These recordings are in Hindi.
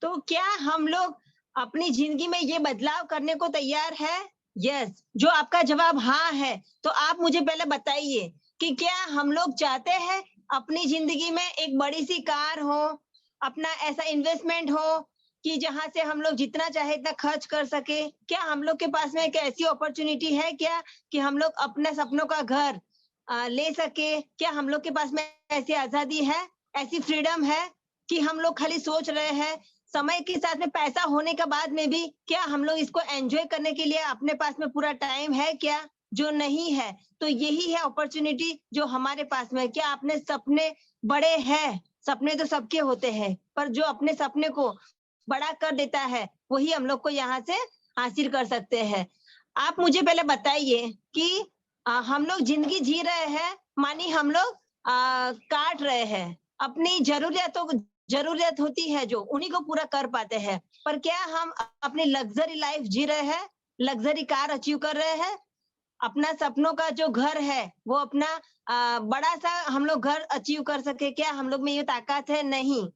तो क्या हम लोग अपनी जिंदगी में ये बदलाव करने को तैयार है? यस, जो आपका जवाब हाँ है, तो आप मुझे पहले बताइए कि क्या हम लोग चाहते हैं अपनी जिंदगी में एक बड़ी सी कार हो, अपना ऐसा इन्वेस्टमेंट हो कि जहां से हम लोग जितना चाहे इतना खर्च कर सके? क्या हम लोग के पास में एक ऐसी अपॉर्चुनिटी है क्या कि हम लोग अपने सपनों का घर ले सके? क्या हम लोग के पास में ऐसी आजादी है, ऐसी फ्रीडम है कि हम लोग खाली सोच रहे हैं समय के साथ में पैसा होने के बाद में भी क्या हम लोग इसको एन्जॉय करने के लिए अपने पास में पूरा टाइम है क्या? जो नहीं है, तो यही है अपॉर्च्युनिटी जो हमारे पास में है। क्या अपने सपने बड़े हैं? सपने तो सबके होते हैं, पर जो अपने सपने को बड़ा कर देता है, वही हम लोग को यहाँ से हासिल कर सकते हैं। आप मुझे पहले बताइए कि हम लोग ज़िंदगी जी रहे हैं, मानी हम लोग काट रहे हैं। अपनी ज़रूरियत होती है जो, उन्हीं को पूरा कर पाते हैं। पर क्या हम अपनी लग्ज़री लाइफ़ जी रहे हैं? लग्ज़री कार अचीव कर रहे हैं? अपना सपनों का जो घर है, वो अपना बड़ा-सा हम लोग घर अचीव कर सके, क्या हम लोग में ये ताकत है? नहीं।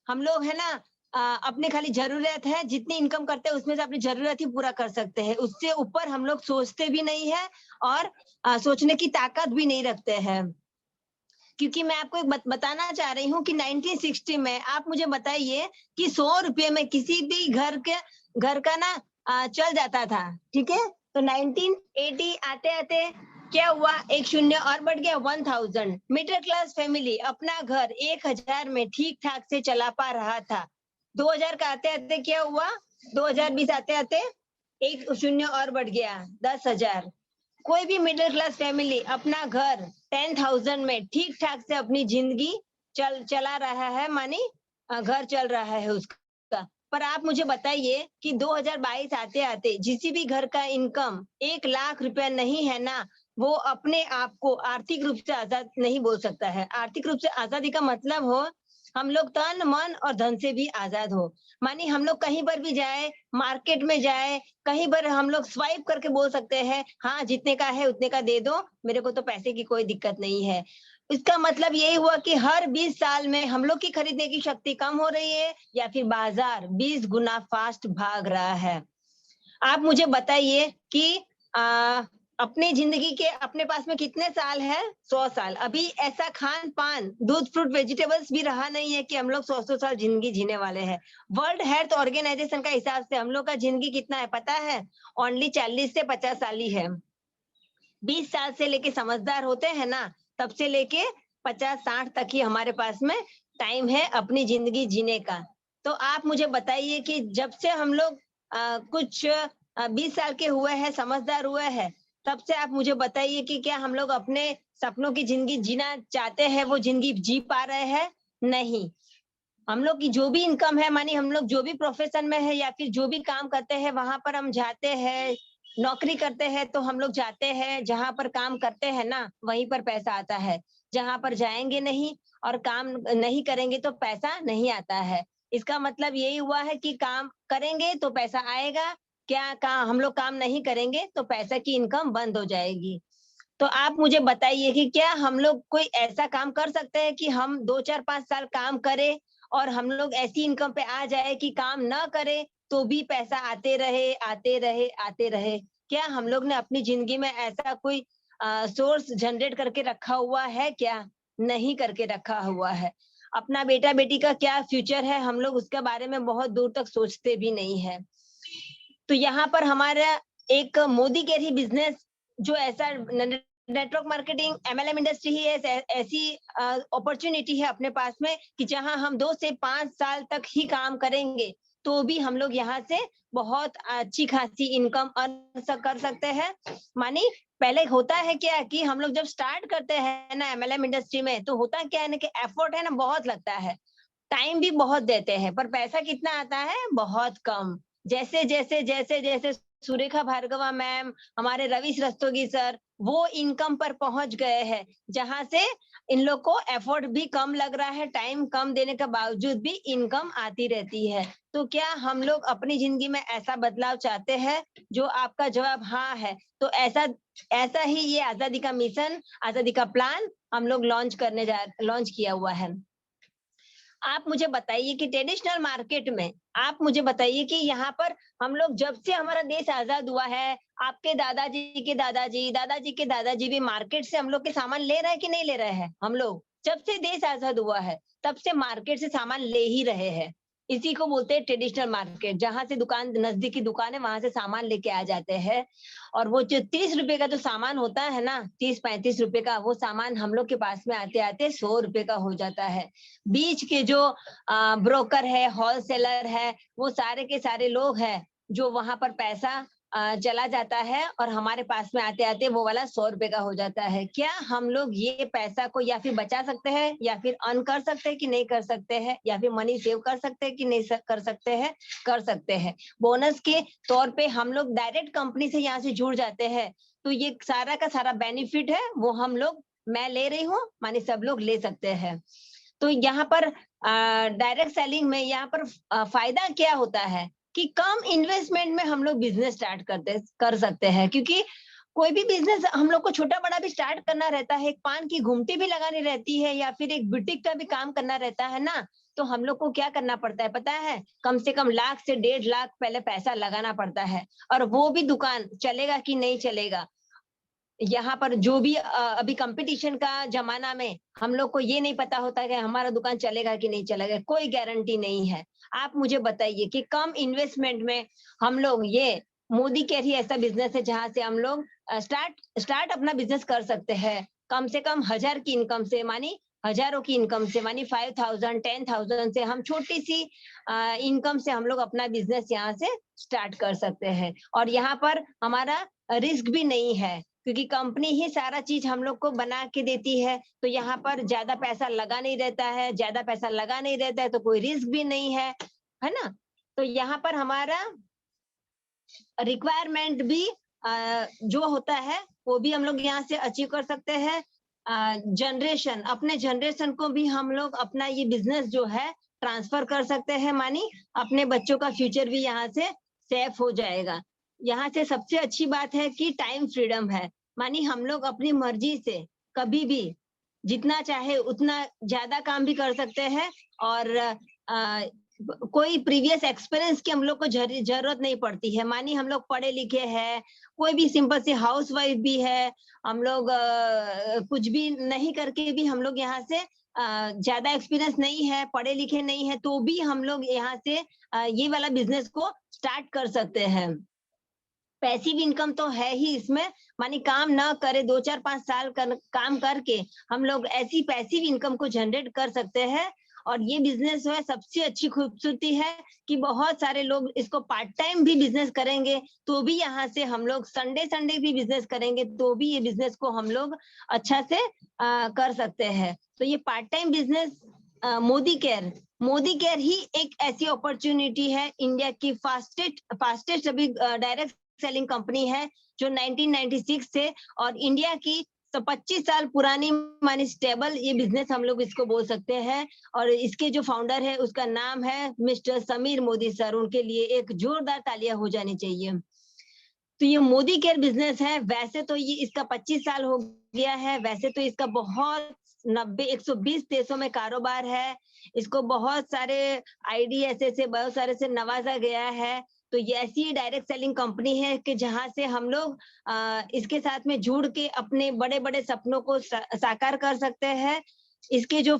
हम लोग है ना अपनी खाली ज़रूरत है, जितनी इनकम करते हैं उसमें से अपनी ज़रूरत ही पूरा कर सकते हैं। उससे ऊपर हम लोग सोचते भी नहीं है और सोचने की ताकत भी नहीं रखते हैं। क्योंकि मैं आपको एक बताना चाह रही हूँ कि 1960 में आप मुझे बताइए कि ₹100 में किसी भी घर का ना चल जाता था, ठीक है? तो 1980 आते-आते क्या हुआ? एक शून्य और बढ़ गया 1000 मिडल क्लास फैमिली अपना घर 1000 में ठीक-ठाक से चला पा रहा था। 2000 का आते-आते क्या हुआ? 2020 आते-आते एक शून्य और बढ़ गया 10,000। कोई भी मिडिल क्लास फैमिली अपना घर 10,000 में ठीक-ठाक से अपनी ज़िंदगी चला रहा है, मानी घर चल रहा है उसका। पर आप मुझे बताइए कि 2022 आते-आते जिस भी घर का इनकम 1 लाख रुपया नहीं है ना, वो अपने आप को आर्थिक रूप से आज़ाद नहीं बोल सकता है। आर्थिक रूप से आज़ादी का मतलब हो, हम लोग तन, मन और धन से भी आज़ाद हो। मानिए हम लोग कहीं पर भी जाएँ, मार्केट में जाएँ, कहीं पर हम लोग स्वाइप करके बोल सकते हैं, हाँ, जितने का है उतने का दे दो, मेरे को तो पैसे की कोई दिक्कत नहीं है। इसका मतलब यही हुआ कि हर 20 साल में हम लोग की खरीदने की शक्ति कम हो रही है या फिर बाज़ार 20 गुना फ़ास्ट भाग रहा है। आप मुझे बताइए कि अ, अपनी ज़िंदगी के अपने पास में कितने साल हैं? 100 साल। अभी ऐसा खान-पान, दूध, फ्रूट, वेजिटेबल्स भी रहा नहीं है कि हम लोग 100-100 साल ज़िंदगी जीने वाले हैं। वर्ल्ड हेल्थ ऑर्गेनाइज़ेशन का हिसाब से हम लोग का ज़िंदगी कितना है पता है? ओनली 40 से 50 साल ही है। 20 साल से लेके समझदार होते हैं ना, तब से लेके 50-60 तक ही हमारे पास में टाइम है अपनी ज़िंदगी जीने का। तो आप मुझे बताइए कि जब से हम लोग कुछ 20 साल के हुए हैं, समझदार हुए हैं, तब से आप मुझे बताइए कि क्या हम लोग अपने सपनों की ज़िंदगी जीना चाहते हैं, वो ज़िंदगी जी पा रहे हैं? नहीं। हम लोग की जो भी इनकम है मानिए हम लोग जो भी प्रोफेशन में है या फिर जो भी काम करते हैं वहां पर हम जाते हैं, नौकरी करते हैं तो हम लोग जाते हैं जहां पर काम करते हैं ना वहीं पर पैसा आता है। जहां पर जाएंगे नहीं और काम नहीं करेंगे तो पैसा नहीं आता है। इसका मतलब यही हुआ है कि काम करेंगे तो पैसा आएगा, क्या काम हम लोग काम नहीं करेंगे तो पैसा की इनकम बंद हो जाएगी। तो आप मुझे बताइए कि क्या हम लोग कोई ऐसा काम कर सकते हैं कि हम 2, 4, 5 साल काम करें और हम लोग ऐसी इनकम पे आ जाए कि काम ना करें, तो भी पैसा आते रहे, आते रहे, आते रहे? क्या हम लोग ने अपनी ज़िंदगी में ऐसा कोई सोर्स जनरेट करके रखा हुआ है क्या? नहीं करके रखा हुआ है। अपना बेटा-बेटी का क्या फ्यूचर है, हम लोग उसके बारे में बहुत दूर तक सोचते भी नहीं है। तो यहाँ पर हमारा एक मोदी केयर ही बिज़नेस जो ऐसा नेटवर्क मार्केटिंग एमएलएम इंडस्ट्री ही ऐसी अपॉर्चुनिटी है अपने पास में कि जहाँ हम 2 से 5 साल तक ही काम करेंगे, तो भी हम लोग यहाँ से बहुत अच्छी खासी इनकम अर्न कर सकते हैं। मानी पहले होता है क्या कि हम लोग जब स्टार्ट करते हैं ना एमएलएम इंडस्ट्री में, तो होता क्या है ना कि एफर्ट है ना बहुत लगता है। टाइम भी बहुत देते हैं, पर पैसा कितना आता है? बहुत कम। जैसे सुरेखा भार्गवा मैम, हमारे रवीश रस्तोगी सर, वो इनकम पर पहुँच गए हैं, जहाँ से इन लोग को एफर्ट भी कम लग रहा है, टाइम कम देने के बावजूद भी इनकम आती रहती है। तो क्या हम लोग अपनी ज़िंदगी में ऐसा बदलाव चाहते हैं? जो आपका जवाब हाँ है, तो ऐसा ऐसा ही ये आज़ादी का मिशन, आज़ादी का प्लान हम लोग लॉन्च किया हुआ है। आप मुझे बताइए कि ट्रेडिशनल मार्केट में आप मुझे बताइए कि यहाँ पर हम लोग जब से हमारा देश आजाद हुआ है, आपके दादाजी के दादाजी, दादाजी के दादाजी भी मार्केट से हम लोग के सामान ले रहे हैं कि नहीं ले रहे हैं? हम लोग जब से देश आजाद हुआ है, तब से मार्केट से सामान ले ही रहे हैं। इसी को बोलते हैं ट्रेडिशनल मार्केट, जहाँ से दुकान नजदीकी दुकान है, वहां से सामान लेके आ जाते हैं। और वो जो 30 रुपए का जो सामान होता है ना, 30-35 रुपए का, वो सामान हम लोग के पास में आते आते 100 रुपए का हो जाता है। बीच के जो ब्रोकर है, होलसेलर है, वो सारे के सारे लोग हैं जो वहां पर पैसा चला जाता है और हमारे पास में आते आते वो वाला 100 रुपए का हो जाता है। क्या हम लोग ये पैसा को या फिर बचा सकते हैं या फिर अर्न कर सकते हैं कि नहीं कर सकते हैं, या फिर मनी सेव कर सकते हैं कि नहीं कर सकते हैं? कर सकते हैं। बोनस के तौर पे हम लोग डायरेक्ट कंपनी से यहाँ से जुड़ जाते हैं, तो ये सारा का सारा बेनिफिट है वो हम लोग, मैं ले रही हूँ, माने सब लोग ले सकते हैं। तो यहाँ पर डायरेक्ट सेलिंग में यहाँ पर फायदा क्या होता है कि कम इन्वेस्टमेंट में हम लोग बिजनेस स्टार्ट कर सकते हैं, क्योंकि कोई भी बिजनेस हम लोग को छोटा बड़ा भी स्टार्ट करना रहता है, एक पान की घुमटी भी लगानी रहती है या फिर एक बुटीक का भी काम करना रहता है ना, तो हम लोग को क्या करना पड़ता है पता है? कम से कम लाख से 1.5 लाख पहले पैसा लगाना पड़ता है, और वो भी दुकान चलेगा कि नहीं चलेगा। यहाँ पर जो भी अभी कंपटीशन का जमाना में हम लोग को ये नहीं पता होता कि हमारा दुकान चलेगा कि नहीं चलेगा, कोई गारंटी नहीं है। आप मुझे बताइए कि कम इन्वेस्टमेंट में हम लोग, ये मोदी केयर ही ऐसा बिजनेस है जहां से हम लोग स्टार्ट अपना बिजनेस कर सकते हैं। कम से कम 1000 की इनकम से, मानी हजारों की इनकम से, मानी 5000 10,000 से हम छोटी सी इनकम से हम लोग अपना बिजनेस यहाँ से स्टार्ट कर सकते हैं। और यहाँ पर हमारा रिस्क भी नहीं है, क्योंकि कंपनी ही सारा चीज हम लोग को बना के देती है, तो यहाँ पर ज्यादा पैसा लगा नहीं रहता है, ज्यादा पैसा लगा नहीं रहता है तो कोई रिस्क भी नहीं है ना? तो यहाँ पर हमारा रिक्वायरमेंट भी जो होता है वो भी हम लोग यहाँ से अचीव कर सकते हैं। जनरेशन, अपने जनरेशन को भी हम लोग अपना ये बिजनेस जो है ट्रांसफर कर सकते हैं, मानी अपने बच्चों का फ्यूचर भी यहाँ से सेफ हो जाएगा। यहाँ से सबसे अच्छी बात है कि टाइम फ्रीडम है, मानी हम लोग अपनी मर्जी से कभी भी जितना चाहे उतना ज्यादा काम भी कर सकते हैं, और कोई प्रीवियस एक्सपीरियंस की हम लोग को जरूरत नहीं पड़ती है। मानी हम लोग पढ़े लिखे हैं, कोई भी सिंपल सी हाउस वाइफ भी है, हम लोग कुछ भी नहीं करके भी हम लोग यहाँ से ज्यादा एक्सपीरियंस नहीं है, पढ़े लिखे नहीं है, तो भी हम लोग यहाँ से ये वाला बिजनेस को स्टार्ट कर सकते हैं। पैसिव इनकम तो है ही इसमें, मानी काम ना करे 2 4 5 साल काम करके हम लोग ऐसी पैसिव इनकम को जनरेट कर सकते हैं। और ये बिजनेस जो है सबसे अच्छी खूबसूरती है कि बहुत सारे लोग इसको पार्ट टाइम भी बिजनेस करेंगे, तो भी यहाँ से हम लोग संडे संडे भी बिजनेस करेंगे तो भी ये बिजनेस को हम लोग अच्छा से कर सकते हैं। तो ये part time business Modi care ही एक ऐसी अपॉर्चुनिटी है, इंडिया की फास्टेस्ट अभी डायरेक्ट सेलिंग कंपनी है जो 1996 से, और इंडिया की तो 25 साल पुरानी मानी स्टेबल ये बिजनेस हम लोग इसको बोल सकते हैं। और इसके जो फाउंडर है उसका नाम है मिस्टर समीर मोदी सर, उनके लिए एक जोरदार तालियां हो जानी चाहिए। तो ये मोदी केयर बिजनेस है, वैसे तो ये इसका 25 साल हो गया है, वैसे तो इसका बहुत 120 देशों में कारोबार है, इसको बहुत सारे IDSA से बहुत सारे से नवाजा गया है। तो ये ऐसी डायरेक्ट सेलिंग कंपनी है कि जहां से हम लोग इसके साथ में जुड़ के अपने बड़े बड़े सपनों को साकार कर सकते हैं। इसके जो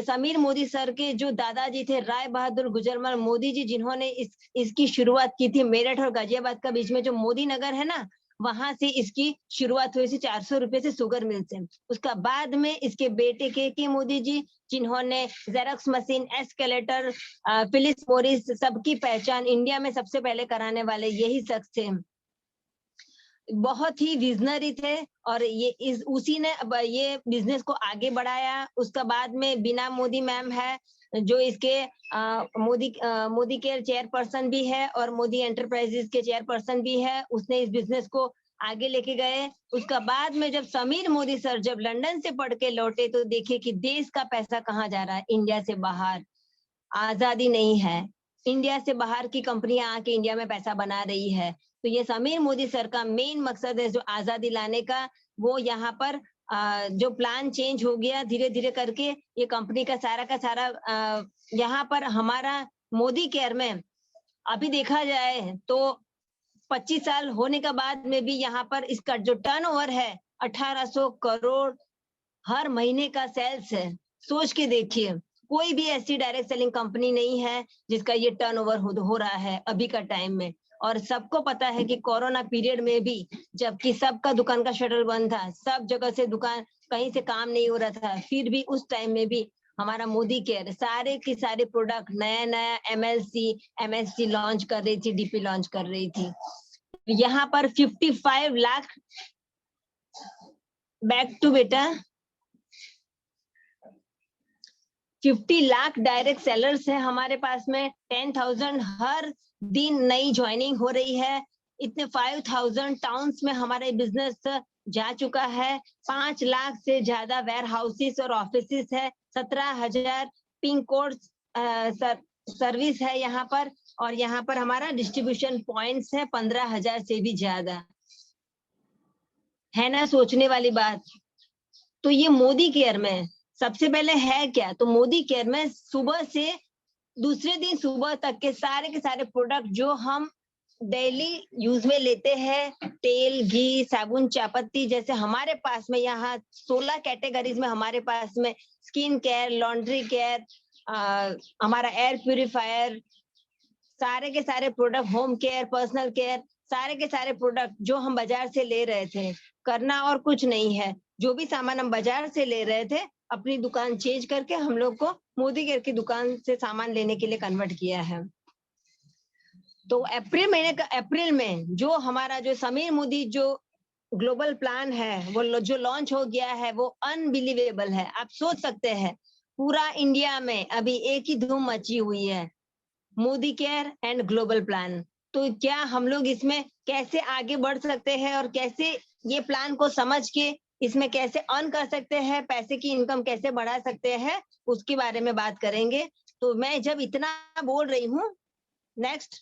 समीर मोदी सर के जो दादाजी थे राय बहादुर गुजरमल मोदी जी, जिन्होंने इसकी शुरुआत की थी मेरठ और गाजियाबाद का बीच में जो मोदी नगर है ना, वहां से इसकी शुरुआत हुई थी 400 रुपए से शुगर मिल से। उसका बाद में इसके बेटे के मोदी जी, जिन्होंने Xerox machine, escalator, Philips Morris सबकी पहचान इंडिया में सबसे पहले कराने वाले यही शख्स थे। बहुत ही विजनरी थे और उसी ने ये बिजनेस को आगे बढ़ाया। उसका बाद में बीना मोदी मैम है जो इसके मोदी केयर चेयरपर्सन भी है और मोदी एंटरप्राइजेस के चेयरपर्सन भी है। उसने इस बिजनेस को आगे लेके गए। उसका बाद में जब समीर मोदी सर जब लंदन से पढ़ के लौटे तो देखे कि देश का पैसा कहाँ जा रहा है, इंडिया से बाहर। आजादी नहीं है, इंडिया से बाहर की कंपनियां आके इंडिया में पैसा बना रही है। तो ये समीर मोदी सर का मेन मकसद है जो आजादी लाने का, वो यहाँ पर जो प्लान चेंज हो गया धीरे धीरे करके, ये कंपनी का सारा यहाँ पर हमारा मोदी केयर में अभी देखा जाए तो 25 साल होने के बाद में भी यहाँ पर इसका जो टर्नओवर है 1800 करोड़ हर महीने का सेल्स है। सोच के देखिए, कोई भी ऐसी डायरेक्ट सेलिंग कंपनी नहीं है जिसका ये टर्नओवर हो रहा है अभी का टाइम में। और सबको पता है कि कोरोना पीरियड में भी, जबकि सबका दुकान का शटर बंद था, सब जगह से दुकान कहीं से काम नहीं हो रहा था, फिर भी उस टाइम में भी हमारा मोदी केयर सारे के सारे प्रोडक्ट नया एमएससी लॉन्च कर रही थी, डीपी लॉन्च कर रही थी। यहाँ पर 55 लाख बैक टू बेटा 50 लाख डायरेक्ट सेलर्स है हमारे पास में। 10,000 हर दिन नई ज्वाइनिंग हो रही है। इतने 5,000 टाउन्स में हमारे बिजनेस जा चुका है। 5 लाख से ज्यादा वेयर हाउसेस और ऑफिसेस है। 17,000 पिन कोड सर्विस है यहाँ पर। और यहाँ पर हमारा डिस्ट्रीब्यूशन पॉइंट्स है 15,000 से भी ज्यादा। है ना सोचने वाली बात। तो ये मोदी केयर में सबसे पहले है क्या, तो मोदी केयर में सुबह से दूसरे दिन सुबह तक के सारे प्रोडक्ट जो हम डेली यूज में लेते हैं, तेल, घी, साबुन, चायपत्ती, जैसे हमारे पास में यहाँ 16 कैटेगरीज में हमारे पास में स्किन केयर, लॉन्ड्री केयर, हमारा एयर प्यूरिफायर, सारे के सारे product, home care, personal care, सारे के सारे प्रोडक्ट जो हम बाजार से ले रहे थे, करना और कुछ नहीं है। जो भी सामान हम बाजार से ले रहे थे, अपनी दुकान चेंज करके हम लोग को मोदी केयर की दुकान से सामान लेने के लिए कन्वर्ट किया है। तो अप्रैल में जो हमारा जो समीर मोदी जो ग्लोबल प्लान है वो जो लॉन्च हो गया है वो अनबिलीवेबल है। आप सोच सकते हैं पूरा इंडिया में अभी एक ही धूम मची हुई है, Modi care and global plan. तो क्या हम लोग इसमें कैसे आगे बढ़ सकते हैं और कैसे ये प्लान को समझ के इसमें कैसे अर्न कर सकते हैं, पैसे की इनकम कैसे बढ़ा सकते हैं, उसके बारे में बात करेंगे। तो मैं जब इतना बोल रही हूँ, नेक्स्ट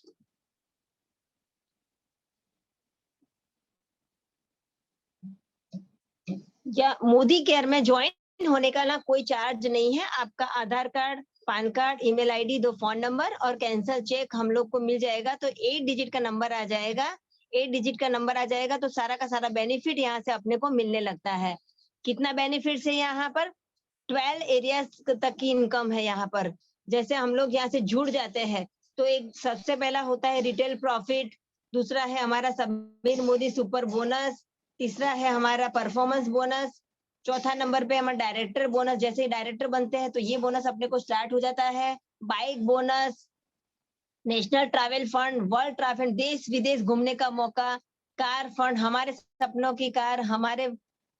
या मोदी केयर में ज्वाइन होने का ना कोई चार्ज नहीं है। आपका Aadhaar card, PAN card, email ID, 2 phone number और कैंसर चेक हम लोग को मिल जाएगा। तो 8 डिजिट का नंबर आ जाएगा। 8 डिजिट का नंबर आ जाएगा तो सारा का सारा बेनिफिट यहाँ से अपने को मिलने लगता है। कितना बेनिफिट है यहाँ पर? 12 एरियाज तक की इनकम है यहाँ पर। जैसे हम लोग यहाँ से जुड़ जाते हैं तो एक सबसे पहला होता है रिटेल प्रॉफिट, दूसरा है हमारा समीर मोदी सुपर बोनस, तीसरा है हमारा परफॉर्मेंस बोनस, चौथा नंबर पे हमारा डायरेक्टर बोनस। जैसे ही डायरेक्टर बनते हैं तो ये बोनस अपने को स्टार्ट हो जाता है। Bike bonus, national travel fund, world travel, देश विदेश घूमने का मौका, कार फंड, हमारे सपनों की कार, हमारे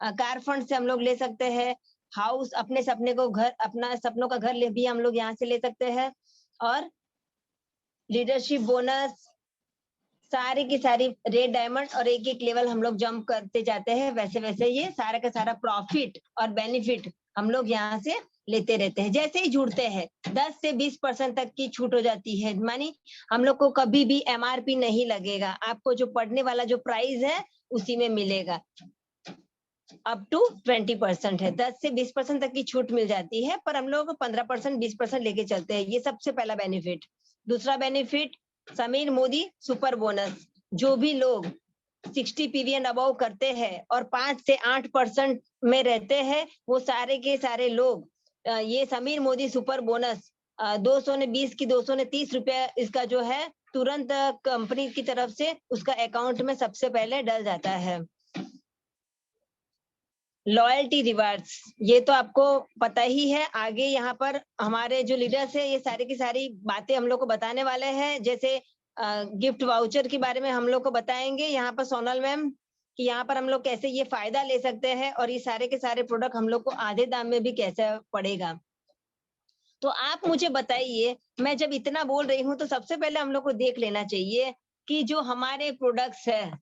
कार फंड से हम लोग ले सकते हैं। हाउस, अपने सपने को घर, अपना सपनों का घर ले भी हम लोग यहाँ से ले सकते हैं। और लीडरशिप बोनस, सारी की सारी रेड डायमंड और एक एक लेवल हम लोग जंप करते जाते हैं। वैसे वैसे ये सारा का सारा प्रॉफिट और बेनिफिट हम लोग यहाँ से लेते रहते हैं। जैसे ही जुड़ते हैं 10 से 20% तक की छूट हो जाती है। मानी हम लोग को कभी भी एमआरपी नहीं लगेगा, आपको जो पढ़ने वाला जो प्राइस है उसी में मिलेगा। अप टू 20% है, 10 से 20% तक की छूट मिल जाती है, पर हम लोग 15% 20% लेके चलते हैं। ये सबसे पहला बेनिफिट। दूसरा benefit Sameer Modi super bonus. जो भी लोग 60 पीवी एंड अबव करते हैं और 5 से 8% में रहते हैं, वो सारे के सारे लोग ये समीर मोदी सुपर बोनस 220 की 230 रुपया इसका जो है तुरंत कंपनी की तरफ से उसका अकाउंट में सबसे पहले डल जाता है। लॉयल्टी रिवार्ड्स, ये तो आपको पता ही है। आगे यहाँ पर हमारे जो लीडर्स है ये सारी की सारी बातें हम लोग को बताने वाले हैं। जैसे गिफ्ट वाउचर के बारे में हम लोग को बताएंगे यहाँ पर सोनल मैम, कि यहाँ पर हम लोग कैसे ये फायदा ले सकते हैं और ये सारे के सारे प्रोडक्ट हम लोग को आधे दाम में भी कैसे पड़ेगा। तो आप मुझे बताइए, मैं जब इतना बोल रही हूँ तो सबसे पहले हम लोग को देख लेना चाहिए कि जो हमारे प्रोडक्ट्स है,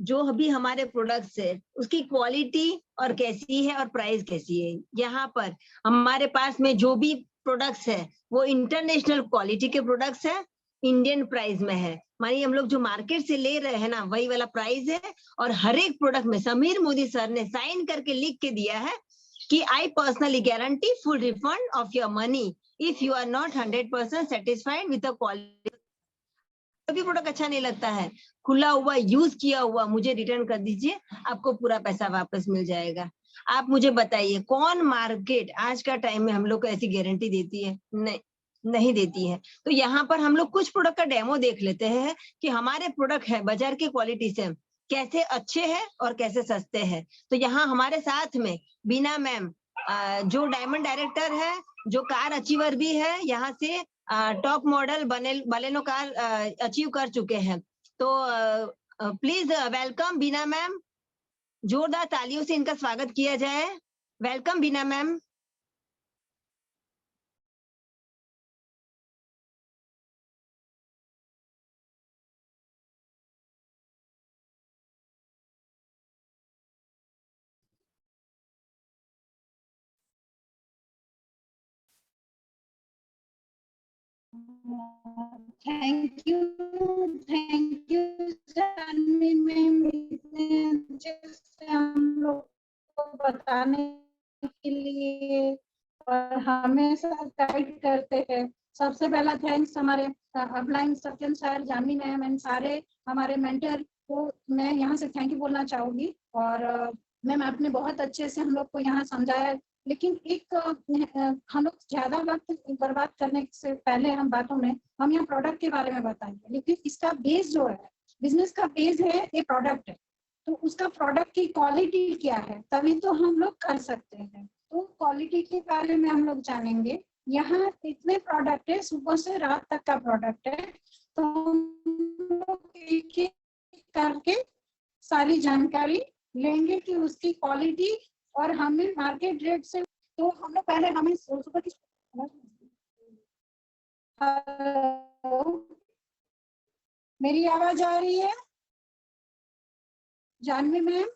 जो अभी हमारे प्रोडक्ट्स है उसकी क्वालिटी और कैसी है और प्राइस कैसी है। यहाँ पर हमारे पास में जो भी प्रोडक्ट्स है वो इंटरनेशनल क्वालिटी के प्रोडक्ट्स है। इंडियन प्राइस में है, मानिए हम लोग जो मार्केट से ले रहे हैं ना वही वाला प्राइस है, और हर एक प्रोडक्ट में समीर मोदी सर ने साइन करके लिख के दिया है कि I personally guarantee full refund of your money if you are not 100% satisfied with the quality. कभी प्रोडक्ट अच्छा नहीं लगता है, खुला हुआ यूज किया हुआ मुझे रिटर्न कर दीजिए, आपको पूरा पैसा वापस मिल जाएगा। आप मुझे बताइए कौन मार्केट आज का टाइम में हम लोग को ऐसी गारंटी देती है? नहीं, नहीं देती है। तो यहाँ पर हम लोग कुछ प्रोडक्ट का डेमो देख लेते हैं कि हमारे प्रोडक्ट है बाजार की क्वालिटी से कैसे अच्छे हैं और कैसे सस्ते हैं। तो यहाँ हमारे साथ में बीना मैम, जो डायमंड डायरेक्टर है, जो कार अचीवर भी है, यहाँ से top model Baleno car achieve कर चुके हैं। तो प्लीज वेलकम बीना मैम, जोरदार तालियों से इनका स्वागत किया जाए। Welcome Beena ma'am. Thank you, thank you Jahnavi ma'am, इतने अच्छे से हम लोग को बताने के लिए और हमेशा गाइड करते हैं। सबसे पहला थैंक्स हमारे upline Satyan sir, Jahnavi ma'am and सारे हमारे मेंटर को मैं यहाँ से थैंक यू बोलना चाहूंगी। और मैम आपने बहुत अच्छे से हम लोग को यहाँ समझाया, लेकिन एक हम लोग ज्यादा वक्त बर्बाद करने से पहले हम यहाँ प्रोडक्ट के बारे में बताएंगे, लेकिन इसका बेस जो है, बिजनेस का बेस है ये प्रोडक्ट है। तो उसका प्रोडक्ट की क्वालिटी क्या है, तभी तो हम लोग कर सकते हैं। तो क्वालिटी के बारे में हम लोग जानेंगे। यहाँ इतने प्रोडक्ट है, सुबह से रात तक का प्रोडक्ट है, तो हम लोग एक एक करके सारी जानकारी लेंगे कि उसकी क्वालिटी और हमें मार्केट रेट से। तो हम लोग पहले हमें सुबह की मेरी आवाज आ रही है जानवी मैम?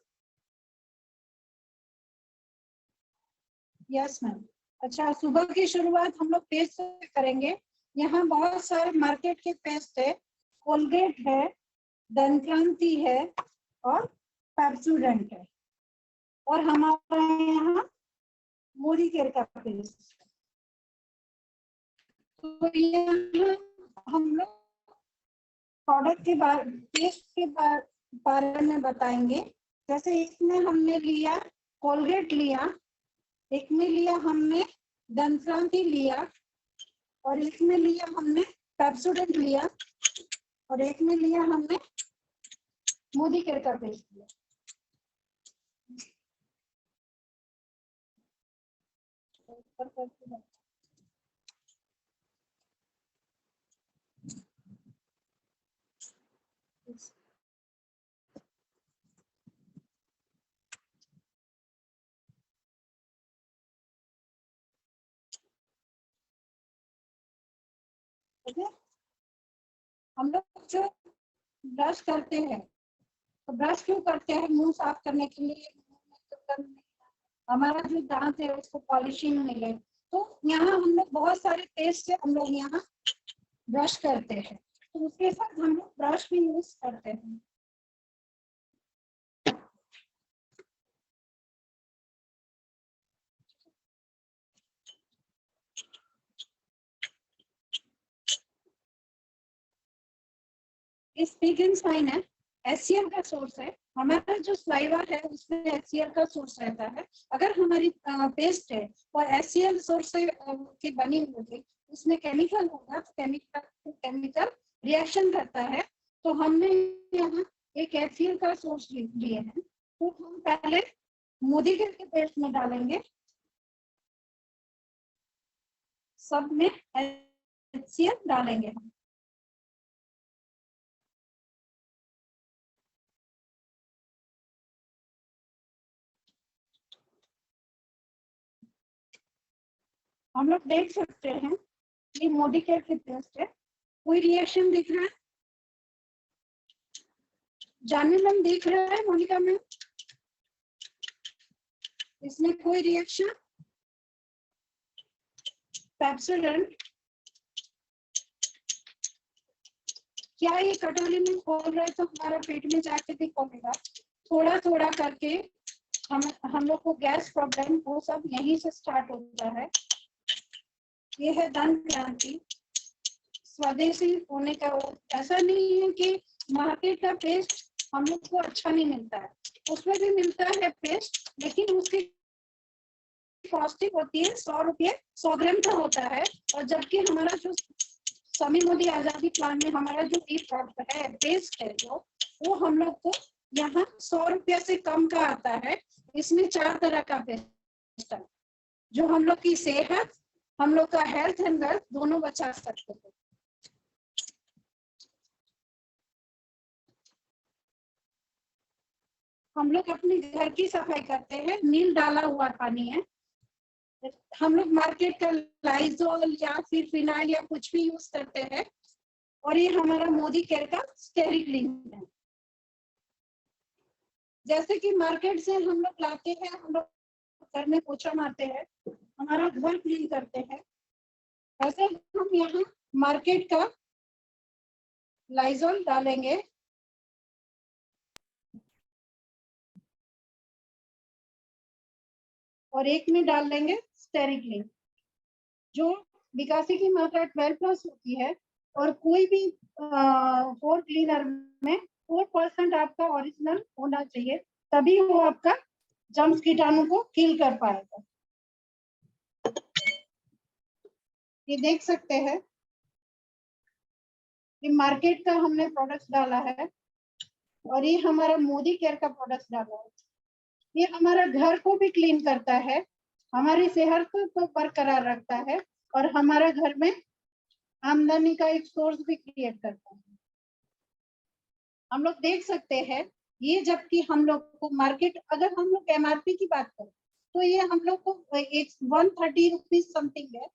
Yes ma'am. अच्छा, सुबह की शुरुआत हम लोग पेस्ट से करेंगे। यहाँ बहुत सारे मार्केट के पेस्ट है, कोलगेट है, दंतकांति है और पेप्सोडेंट है, और हमारा यहाँ मोदी केयर का पेस्ट। तो यहाँ हम लोग प्रोडक्ट के पेस्ट के बारे में बताएंगे। जैसे इसमें हमने लिया कोलगेट लिया, एक में लिया हमने दंतकांति लिया, और एक में लिया हमने पेप्सोडेंट लिया, और एक में लिया हमने मोदी केयर का पेस्ट लिया। हम लोग जो ब्रश करते हैं, तो ब्रश क्यों करते हैं? मुंह साफ करने के लिए, हमारा जो दांत है उसको पॉलिशिंग मिले। तो यहाँ हम लोग बहुत सारे पेस्ट से हम लोग यहाँ ब्रश करते हैं, तो उसके साथ हम लोग ब्रश भी यूज करते हैं। स्पीक इन साइन है, एचसीएल का सोर्स है। हमारा जो स्लाइवा है उसमें एचसीएल का सोर्स रहता है। अगर हमारी पेस्ट है और एचसीएल सोर्स से की बनी होगी, उसमें केमिकल होगा, तो केमिकल रिएक्शन करता है। तो हमने यहाँ एक एचसीएल का सोर्स लिए हैं, तो हम पहले मोदी के पेस्ट में डालेंगे, सब में एचसीएल डालेंगे हम। हम लोग देख सकते हैं ये मोदी केयर की पेस्ट है। कोई रिएक्शन दिख रहा है? जानवी मैम दिख रहा है? मोनिका मैम, इसमें कोई रिएक्शन? पेप्सोडेंट क्या ये कटोरी में खोल रहे तो हमारा पेट में जाके भी खोलेगा? थोड़ा थोड़ा करके हम लोग को गैस प्रॉब्लम वो सब यहीं से स्टार्ट होता है। ये है धन क्रांति। स्वदेशी होने का वो ऐसा नहीं है कि मार्केट का पेस्ट हम लोग को अच्छा नहीं मिलता है, उसमें भी मिलता है पेस्ट, लेकिन उसकी कॉस्टिंग होती है 100 रुपये 100 ग्राम का होता है। और जबकि हमारा जो समी मोदी आजादी प्लान में हमारा जो है पेस्ट है जो, वो हम लोग को यहाँ 100 रुपया से कम का आता है। इसमें 4 तरह का पेस्ट है जो हम लोग की सेहत, हम लोग का हेल्थ एंड वेल्थ दोनों बचा सकते हैं। हम लोग अपने घर की सफाई करते हैं, नील डाला हुआ पानी है। हम लोग मार्केट का लाइजोल या फिर फिनाइल या कुछ भी यूज करते हैं। और ये हमारा मोदी केयर का स्टेरिक्लीन है। जैसे कि मार्केट से हम लोग लाते हैं, हम लोग घर में पोछा मारते हैं, हमारा घर क्लीन करते हैं, ऐसे हम यहाँ मार्केट का लाइजोल डालेंगे और एक में डाल देंगे स्टेरिक्लीन, जो विकासी की मात्रा 12+ होती है। और कोई भी फ्लोर क्लीनर में 4% आपका ओरिजिनल होना चाहिए, तभी वो आपका जर्म्स कीटाणु को किल कर पाएगा। ये देख सकते हैं कि मार्केट का हमने प्रोडक्ट डाला है और ये हमारा मोदी केयर का प्रोडक्ट डाला है। ये हमारा घर को भी क्लीन करता है, हमारी सेहत को बरकरार रखता है और हमारा घर में आमदनी का एक सोर्स भी क्रिएट करता है। हम लोग देख सकते हैं ये, जबकि हम लोग को मार्केट, अगर हम लोग MRP की बात करें तो ये हम लोग को 130 रुपीज समथिंग है,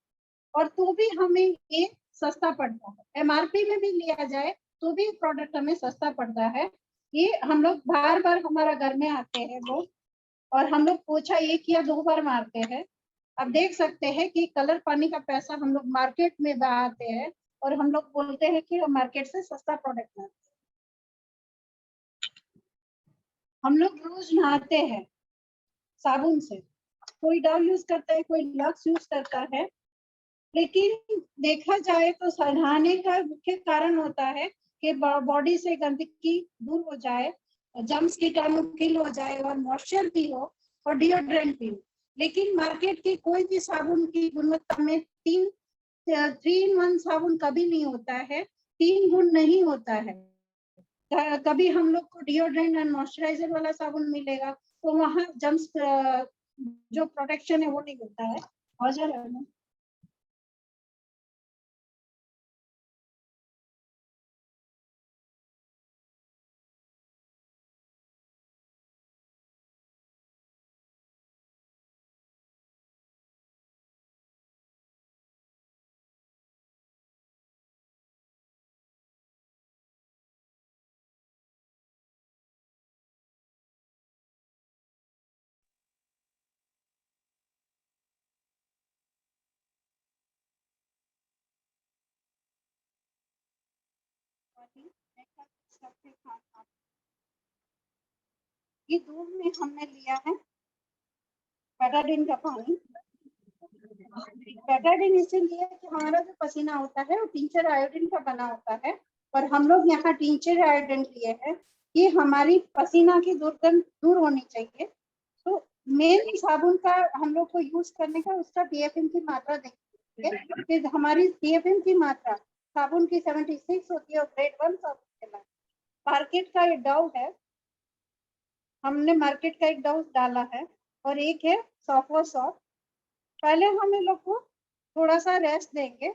और तो भी हमें ये सस्ता पड़ता है। MRP में भी लिया जाए तो भी प्रोडक्ट हमें सस्ता पड़ता है। ये हम लोग बार बार हमारा घर में आते हैं लोग, और हम लोग पोछा 1 या 2 बार मारते हैं। अब देख सकते हैं कि कलर पानी का पैसा हम लोग मार्केट में बहाते हैं और हम लोग बोलते हैं कि मार्केट से सस्ता प्रोडक्ट लाते हैं। हम लोग रोज नहाते हैं साबुन से, कोई डव यूज करता है, कोई लक्स यूज करता है, लेकिन देखा जाए तो नहाने का मुख्य कारण होता है कि बॉडी से गंदगी दूर हो जाए, जर्म्स कीटाणु किल हो जाए और मॉइस्चर भी हो और डिओड्रेंट भी हो। लेकिन मार्केट की कोई भी साबुन की गुणवत्ता में 3-in-1 साबुन कभी नहीं होता है, 3 गुण नहीं होता है। कभी हम लोग को डिओड्रेंट एंड मॉइस्चराइजर वाला साबुन मिलेगा तो वहाँ जर्म्स जो प्रोटेक्शन है वो नहीं होता है। और ये दूध में हमने लिया है बेटाडीन का पानी। बेटाडीन इसलिए कि हमारा जो पसीना होता है वो टिंचर आयोडीन का बना होता है, और हम लोग यहाँ टिंचर आयोडीन लिए हैं कि हमारी पसीना की दुर्गंध दूर होनी चाहिए। तो मेन साबुन का हम लोग को यूज करने का उसका DFM की मात्रा देखेंगे कि हमारी DFM की मात्रा साबुन की 76 होती है और ग्रेड 1 साबुन के लिए। मार्केट का ये डव है, हमने मार्केट का एक डव डाला है और एक है सॉफ्ट सॉफ्ट। पहले हम इन लोग को थोड़ा सा रेस्ट देंगे,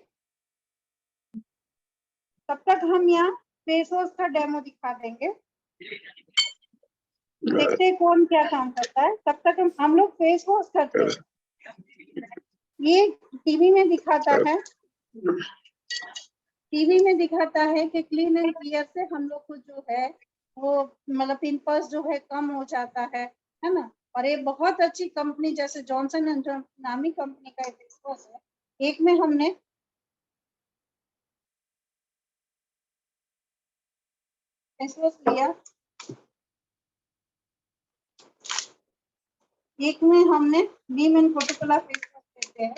तब तक हम यहाँ फेस वॉश का डेमो दिखा देंगे, देखते हैं कौन क्या काम करता है। तब तक हम लोग फेस वॉश करते हैं। ये टीवी में दिखाता है कि क्लीन एंड क्लियर से हम लोग को जो है वो मतलब पिंपल्स जो है कम हो जाता है ना। और ये बहुत अच्छी कंपनी जैसे जॉनसन एंड जॉनसन नामी कंपनी का फेस वॉश है। एक में हमने फेस वॉश लिया, एक में हमने नीम एंड कोटिकोला फेस वॉश लेते हैं।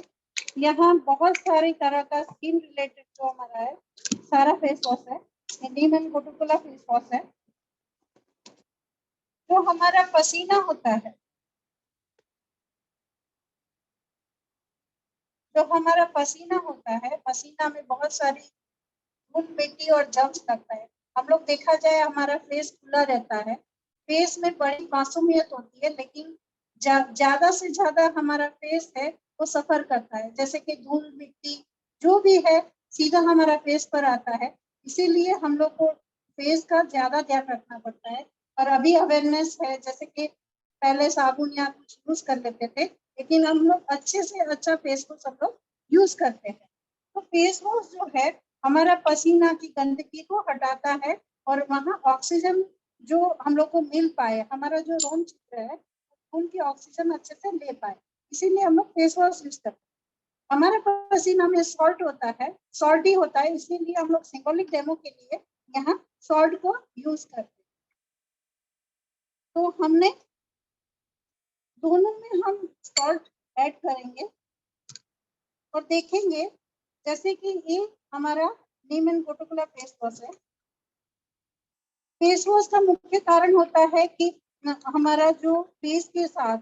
यहाँ बहुत सारी तरह का स्किन रिलेटेड जो हमारा है सारा फेस वॉश है, नीम एंड कोटिकोला फेस वॉश है। जो हमारा पसीना होता है, जो हमारा पसीना होता है, पसीना में बहुत सारी धूल मिट्टी और जर्म्स लगता है। हम लोग देखा जाए हमारा फेस खुला रहता है, फेस में बड़ी मासूमियत होती है, लेकिन ज्यादा से ज्यादा हमारा फेस है वो सफर करता है। जैसे कि धूल मिट्टी जो भी है सीधा हमारा फेस पर आता है, इसीलिए हम लोग को फेस का ज्यादा ध्यान रखना पड़ता है। और अभी अवेयरनेस है, जैसे कि पहले साबुन या कुछ यूज कर लेते थे, लेकिन हम लोग अच्छे से अच्छा फेस को सब लोग यूज करते हैं। तो फेस वॉश जो है हमारा पसीना की गंदगी को हटाता है और वहाँ ऑक्सीजन जो हम लोग को मिल पाए, हमारा जो रोम क्षेत्र है उनकी ऑक्सीजन अच्छे से ले पाए, इसीलिए हम लोग फेस वॉश यूज करते हैं। हमारे पसीना में सॉल्ट होता है, सॉल्टी होता है, इसीलिए हम लोग सिंबॉलिक डेमो के लिए यहाँ सॉल्ट को यूज करते हैं। तो हमने दोनों में हम सॉल्ट ऐड करेंगे और देखेंगे, जैसे कि ये हमारा नीम एंड कोटिकोला फेस वॉश है। फेस वॉश का मुख्य कारण होता है कि हमारा जो फेस के साथ,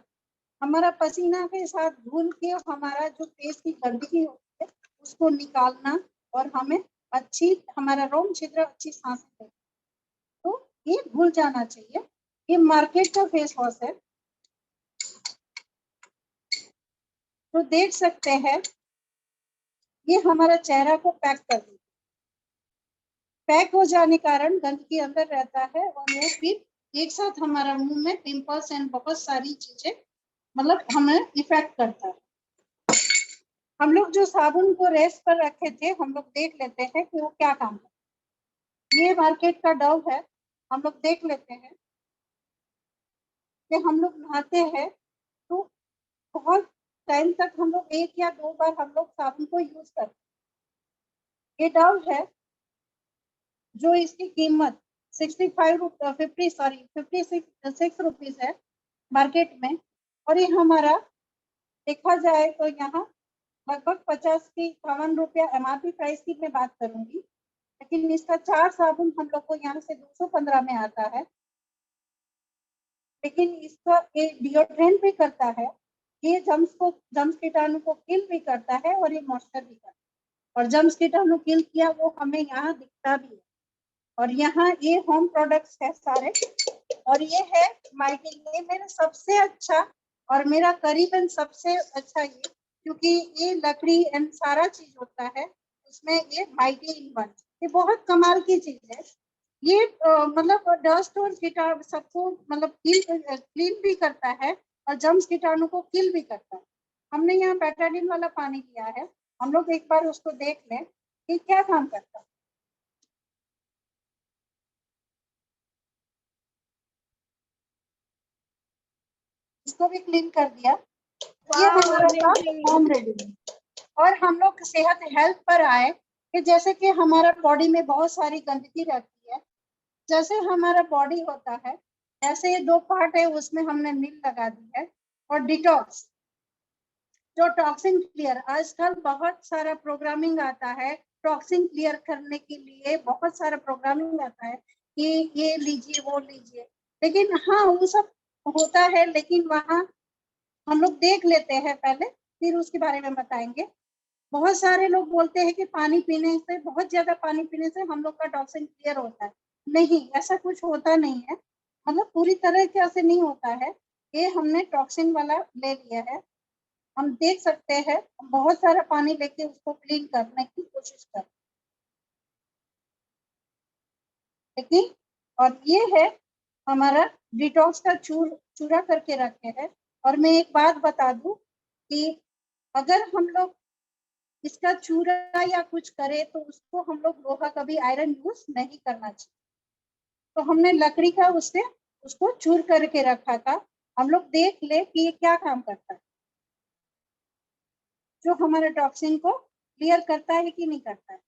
हमारा पसीना के साथ धुल के हमारा जो फेस की गंदगी होती है उसको निकालना और हमें अच्छी, हमारा रोम छिद्र अच्छी सांसें लेना, तो ये धुल जाना चाहिए। ये मार्केट का फेस वॉश है, तो देख सकते हैं ये हमारा चेहरा को पैक कर देता है। पैक हो जाने कारण गंदगी अंदर रहता है और वो फिर एक साथ हमारा मुंह में पिंपल्स एंड बहुत सारी चीजें मतलब हमें इफेक्ट करता है। हम लोग जो साबुन को रेस्ट पर रखे थे, हम लोग देख लेते हैं कि वो क्या काम करता है। ये मार्केट का डव है, हम लोग देख लेते हैं कि हम लोग नहाते हैं तो बहुत टाइम तक हम लोग 1 या 2 बार हम लोग साबुन को यूज करते हैं। ये डव है जो इसकी कीमत 56 रुपीज है मार्केट में, और ये हमारा देखा जाए तो यहाँ लगभग 50 की 52 रुपया MRP प्राइस की मैं बात करूंगी, लेकिन इसका 4 साबुन हम लोग को यहाँ से 215 में आता है। लेकिन इसका ये डिओड्रेंट भी करता है, ये जम्स कीटाणु को किल भी करता है और ये मॉइस्चर भी करता है, और जम्स कीटाणु किल किया वो हमें यहाँ दिखता भी है। और यहाँ ये होम प्रोडक्ट्स है सारे, और ये है माइटी, ये मेरा सबसे अच्छा और मेरा करीबन सबसे अच्छा, ये क्योंकि ये लकड़ी एंड सारा चीज होता है उसमें, ये माइटी इन वन, ये बहुत कमाल की चीज है। ये मतलब डस्ट और कीटाणु सबको मतलब क्लीन भी करता है और जम्स कीटाणु को किल भी करता है। हमने यहाँ बेटाडीन वाला पानी लिया है, हम लोग एक बार उसको देख लें कि क्या काम करता है। इसको भी क्लीन कर दिया, ये हमारा था होम रेमेडी। और हम लोग सेहत हेल्थ पर आए कि जैसे कि हमारा बॉडी में बहुत सारी गंदगी रहती है, जैसे हमारा बॉडी होता है ऐसे ये 2 पार्ट है, उसमें हमने नील लगा दी है। और डिटॉक्स जो टॉक्सिन क्लियर, आजकल बहुत सारा प्रोग्रामिंग आता है टॉक्सिन क्लियर करने के लिए, बहुत सारा प्रोग्रामिंग आता है कि ये लीजिए वो लीजिए, लेकिन हाँ वो सब होता है, लेकिन वहाँ हम लोग देख लेते हैं पहले, फिर उसके बारे में बताएंगे। बहुत सारे लोग बोलते हैं कि पानी पीने से, बहुत ज्यादा पानी पीने से हम लोग का टॉक्सिन क्लियर होता है। नहीं, ऐसा कुछ होता नहीं है, मतलब पूरी तरह से नहीं होता है। ये हमने टॉक्सिन वाला ले लिया है, हम देख सकते हैं, बहुत सारा पानी लेके उसको क्लीन करने की कोशिश कर, लेकिन और ये है हमारा डिटॉक्स का चूरा करके रखे हैं। और मैं एक बात बता दूं कि अगर हम लोग इसका चूरा या कुछ करे तो उसको हम लोग लोहा कभी आयरन यूज नहीं करना चाहिए। तो हमने लकड़ी का उससे उसको चूर करके रखा था, हम लोग देख ले कि ये क्या काम करता है, जो हमारे टॉक्सिन को क्लियर करता है कि नहीं करता है।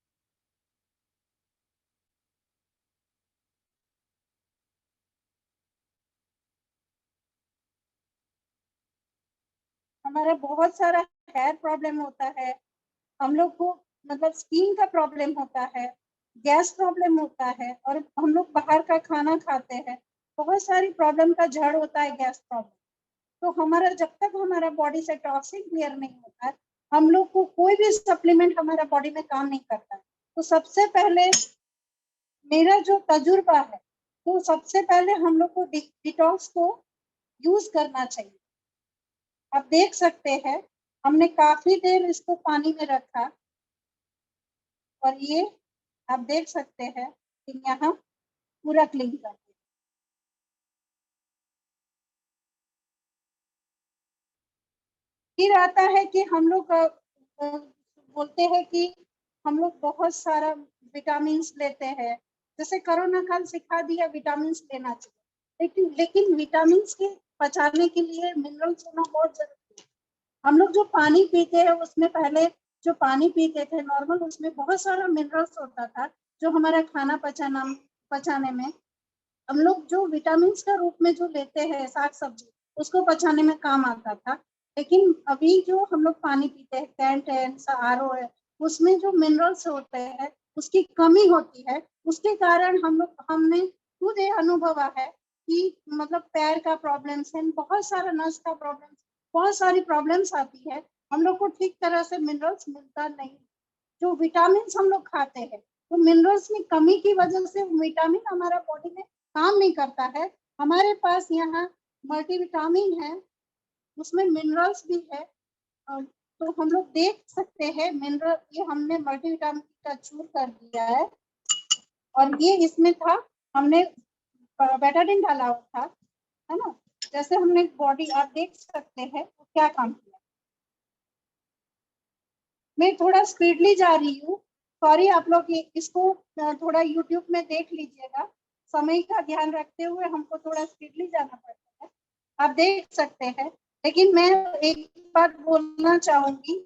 हमारा बहुत सारा हेयर प्रॉब्लम होता है, हम लोग को मतलब स्किन का प्रॉब्लम होता है, गैस प्रॉब्लम होता है, और हम लोग बाहर का खाना खाते हैं, बहुत सारी प्रॉब्लम का जड़ होता है गैस प्रॉब्लम। तो हमारा जब तक हमारा बॉडी से टॉक्सिन क्लियर नहीं होता है, हम लोग को कोई भी सप्लीमेंट हमारा बॉडी में काम नहीं करता है। तो सबसे पहले मेरा जो तजुर्बा है, तो सबसे पहले हम लोग को डिटॉक्स को यूज करना चाहिए। आप देख सकते हैं, हमने काफी देर इसको पानी में रखा, और ये आप देख सकते हैं कि यहाँ पूरा क्लीन कर दिया। फिर आता है कि हम लोग बोलते हैं कि हम लोग बहुत सारा विटामिन लेते हैं, जैसे कोरोना काल सिखा दिया विटामिन लेना चाहिए, लेकिन विटामिन के पचाने के लिए मिनरल्स होना बहुत जरूरी है। हम लोग जो पानी पीते हैं उसमें पहले जो पानी पीते थे नॉर्मल, उसमें बहुत सारा मिनरल्स होता था जो हमारा खाना पचाने में हम लोग जो विटामिन का रूप में जो लेते हैं साग सब्जी, उसको पचाने में काम आता था। लेकिन अभी जो हम लोग पानी पीते हैं, कैंट है, आरओ है, उसमें जो मिनरल्स होते हैं उसकी कमी होती है। उसके कारण हमने खुद ये अनुभव है कि मतलब पैर का प्रॉब्लम्स है, बहुत सारा नस का प्रॉब्लम, बहुत सारी प्रॉब्लम्स आती है। हम लोग को ठीक तरह से मिनरल्स मिलता नहीं। जो विटामिन हम लोग खाते हैं, तो मिनरल्स की कमी की वजह से विटामिन हमारा बॉडी में काम नहीं करता है। हमारे पास यहाँ मल्टीविटामिन है, उसमें मिनरल्स भी है। तो हम लोग देख सकते हैं मिनरल, ये हमने मल्टीविटामिन का चूर कर दिया है, और ये इसमें था, हमने बेटाडिन डाला हुआ था, है ना। जैसे हमने बॉडी, आप देख सकते हैं तो क्या काम किया। मैं थोड़ा स्पीडली जा रही हूँ, सॉरी। आप लोग इसको थोड़ा यूट्यूब में देख लीजिएगा, समय का ध्यान रखते हुए हमको थोड़ा स्पीडली जाना पड़ता है, आप देख सकते हैं। लेकिन मैं एक बात बोलना चाहूंगी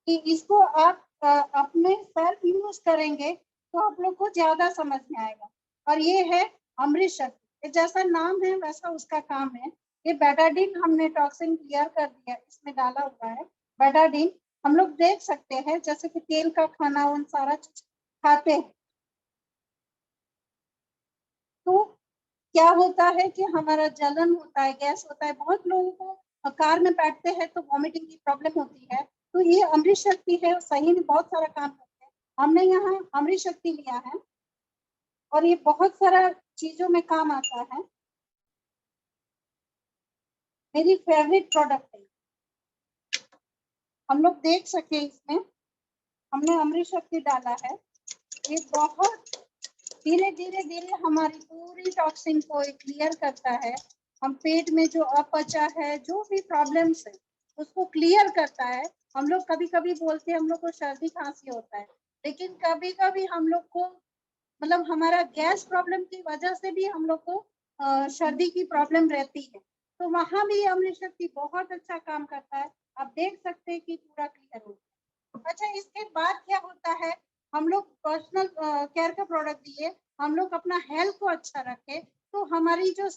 कि इसको आप अपने सेल्फ यूज करेंगे तो आप लोग को ज्यादा समझ में आएगा। और ये है अमृत शक्ति, जैसा नाम है वैसा उसका काम है। ये बेटाडीन हमने टॉक्सिन क्लियर कर दिया, इसमें डाला हुआ है बेटाडीन। हम लोग देख सकते हैं जैसे कि तेल का खाना उन सारा चीज खाते हैं, तो क्या होता है कि हमारा जलन होता है, गैस होता है। बहुत लोगों को कार में बैठते हैं तो वॉमिटिंग की प्रॉब्लम होती है, तो ये अमृत शक्ति है, सही में बहुत सारा काम करते हैं। हमने यहाँ अमृत शक्ति लिया है, और ये बहुत सारा चीजों में काम आता है। मेरी फेवरेट प्रोडक्ट है, हम लोग देख सके इसमें हमने अमृत शक्ति डाला है। ये बहुत धीरे धीरे धीरे हमारी पूरी टॉक्सिन को क्लियर करता है। हम पेट में जो अपचा है, जो भी प्रॉब्लम्स है, उसको क्लियर करता है। हम लोग कभी कभी बोलते हैं हम लोग को सर्दी खांसी होता है, लेकिन कभी कभी हम लोग को मतलब हमारा गैस प्रॉब्लम की वजह से भी हम लोग को सर्दी की प्रॉब्लम रहती है, तो वहां भी अमृत शक्ति बहुत अच्छा काम करता है। आप देख सकते हैं कि पूरा क्लियर हो गया। अच्छा, इसके बाद क्या होता है, हम लोग पर्सनल केयर का प्रोडक्ट दिए, हम लोग अपना हेल्थ को अच्छा रखे, तो हमारी जो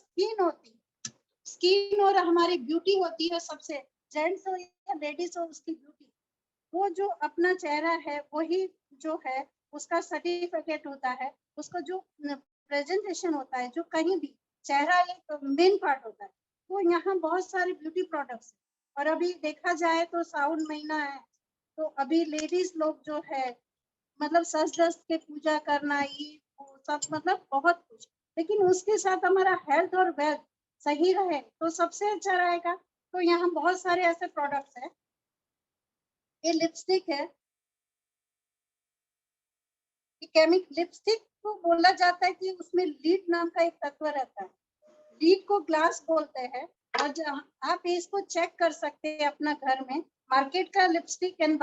स्किन और हमारी ब्यूटी होती है, सबसे जेंट्स हो या लेडीज हो, उसकी ब्यूटी, वो जो अपना चेहरा है वही जो है उसका सर्टिफिकेट होता है। उसका जो प्रेजेंटेशन होता है, जो कहीं भी चेहरा एक मेन पार्ट होता है। तो यहाँ बहुत सारे ब्यूटी प्रोडक्ट्स, और अभी देखा जाए तो सावन महीना है, तो अभी लेडीज लोग जो है मतलब सज धज के पूजा करना, ये वो सब मतलब बहुत कुछ, लेकिन उसके साथ हमारा हेल्थ और वेल्थ सही रहे तो सबसे अच्छा रहेगा। तो यहाँ बहुत सारे ऐसे प्रोडक्ट्स हैं। ये लिपस्टिक है, केमिक लिपस्टिक को बोला जाता है कि उसमें लीड नाम का एक तत्व रहता है। लीड को ग्लास बोलते हैं, और आप इसको चेक कर सकते हैं अपना घर में, मार्केट का लिपस्टिक एंड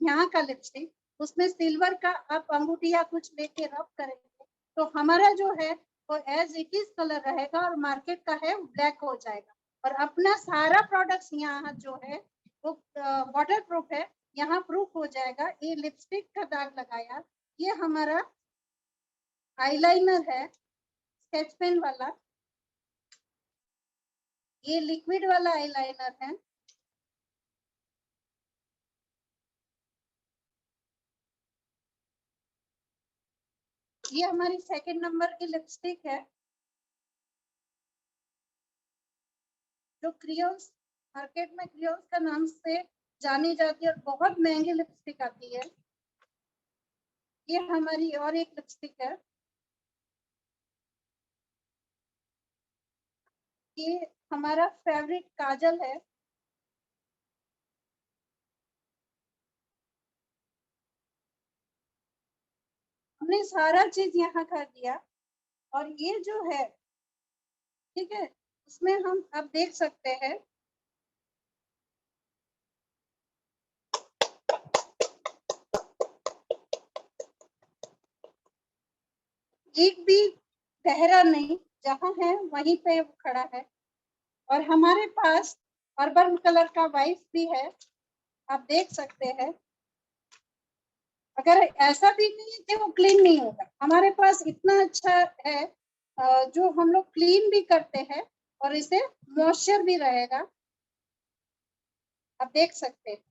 यहाँ का लिपस्टिक, उसमें सिल्वर का आप अंगूठी या कुछ लेके रब करेंगे तो हमारा जो है वो एज इट इज कलर रहेगा, और मार्केट का है ब्लैक हो जाएगा। और अपना सारा प्रोडक्ट्स यहाँ जो है वो वाटर प्रूफ है, यहाँ प्रूफ हो जाएगा। ये लिपस्टिक का दाग लगाया, ये हमारा आईलाइनर है स्केच पेन वाला, ये लिक्विड वाला आईलाइनर है। ये हमारी 2nd नंबर की लिपस्टिक है, जो क्रियोल्स मार्केट में क्रियोल्स का नाम से जानी जाती है और बहुत महंगी लिपस्टिक आती है। ये हमारी और एक लिपस्टिक है, ये हमारा फेवरेट काजल है। हमने सारा चीज यहाँ कर दिया और ये जो है, ठीक है, उसमें हम अब देख सकते हैं एक भी गहरा नहीं, जहाँ है वहीं पे वो खड़ा है। और हमारे पास अर्बन कलर का वाइप भी है, आप देख सकते हैं। अगर ऐसा भी नहीं है कि वो क्लीन नहीं होगा, हमारे पास इतना अच्छा है जो हम लोग क्लीन भी करते हैं और इसे मॉइस्चर भी रहेगा, आप देख सकते हैं।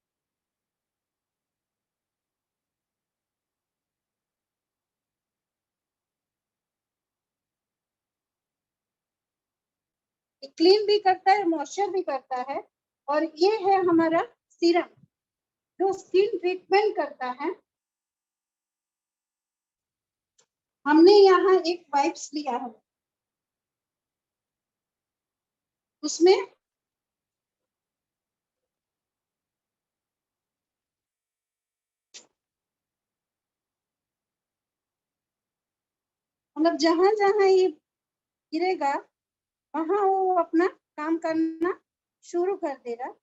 क्लीन भी करता है, मॉइस्चर भी करता है। और ये है हमारा सीरम, जो स्किन ट्रीटमेंट करता है। हमने यहाँ एक वाइप्स लिया है, उसमें मतलब जहां जहां ये गिरेगा वहां वो अपना काम करना शुरू कर देगा।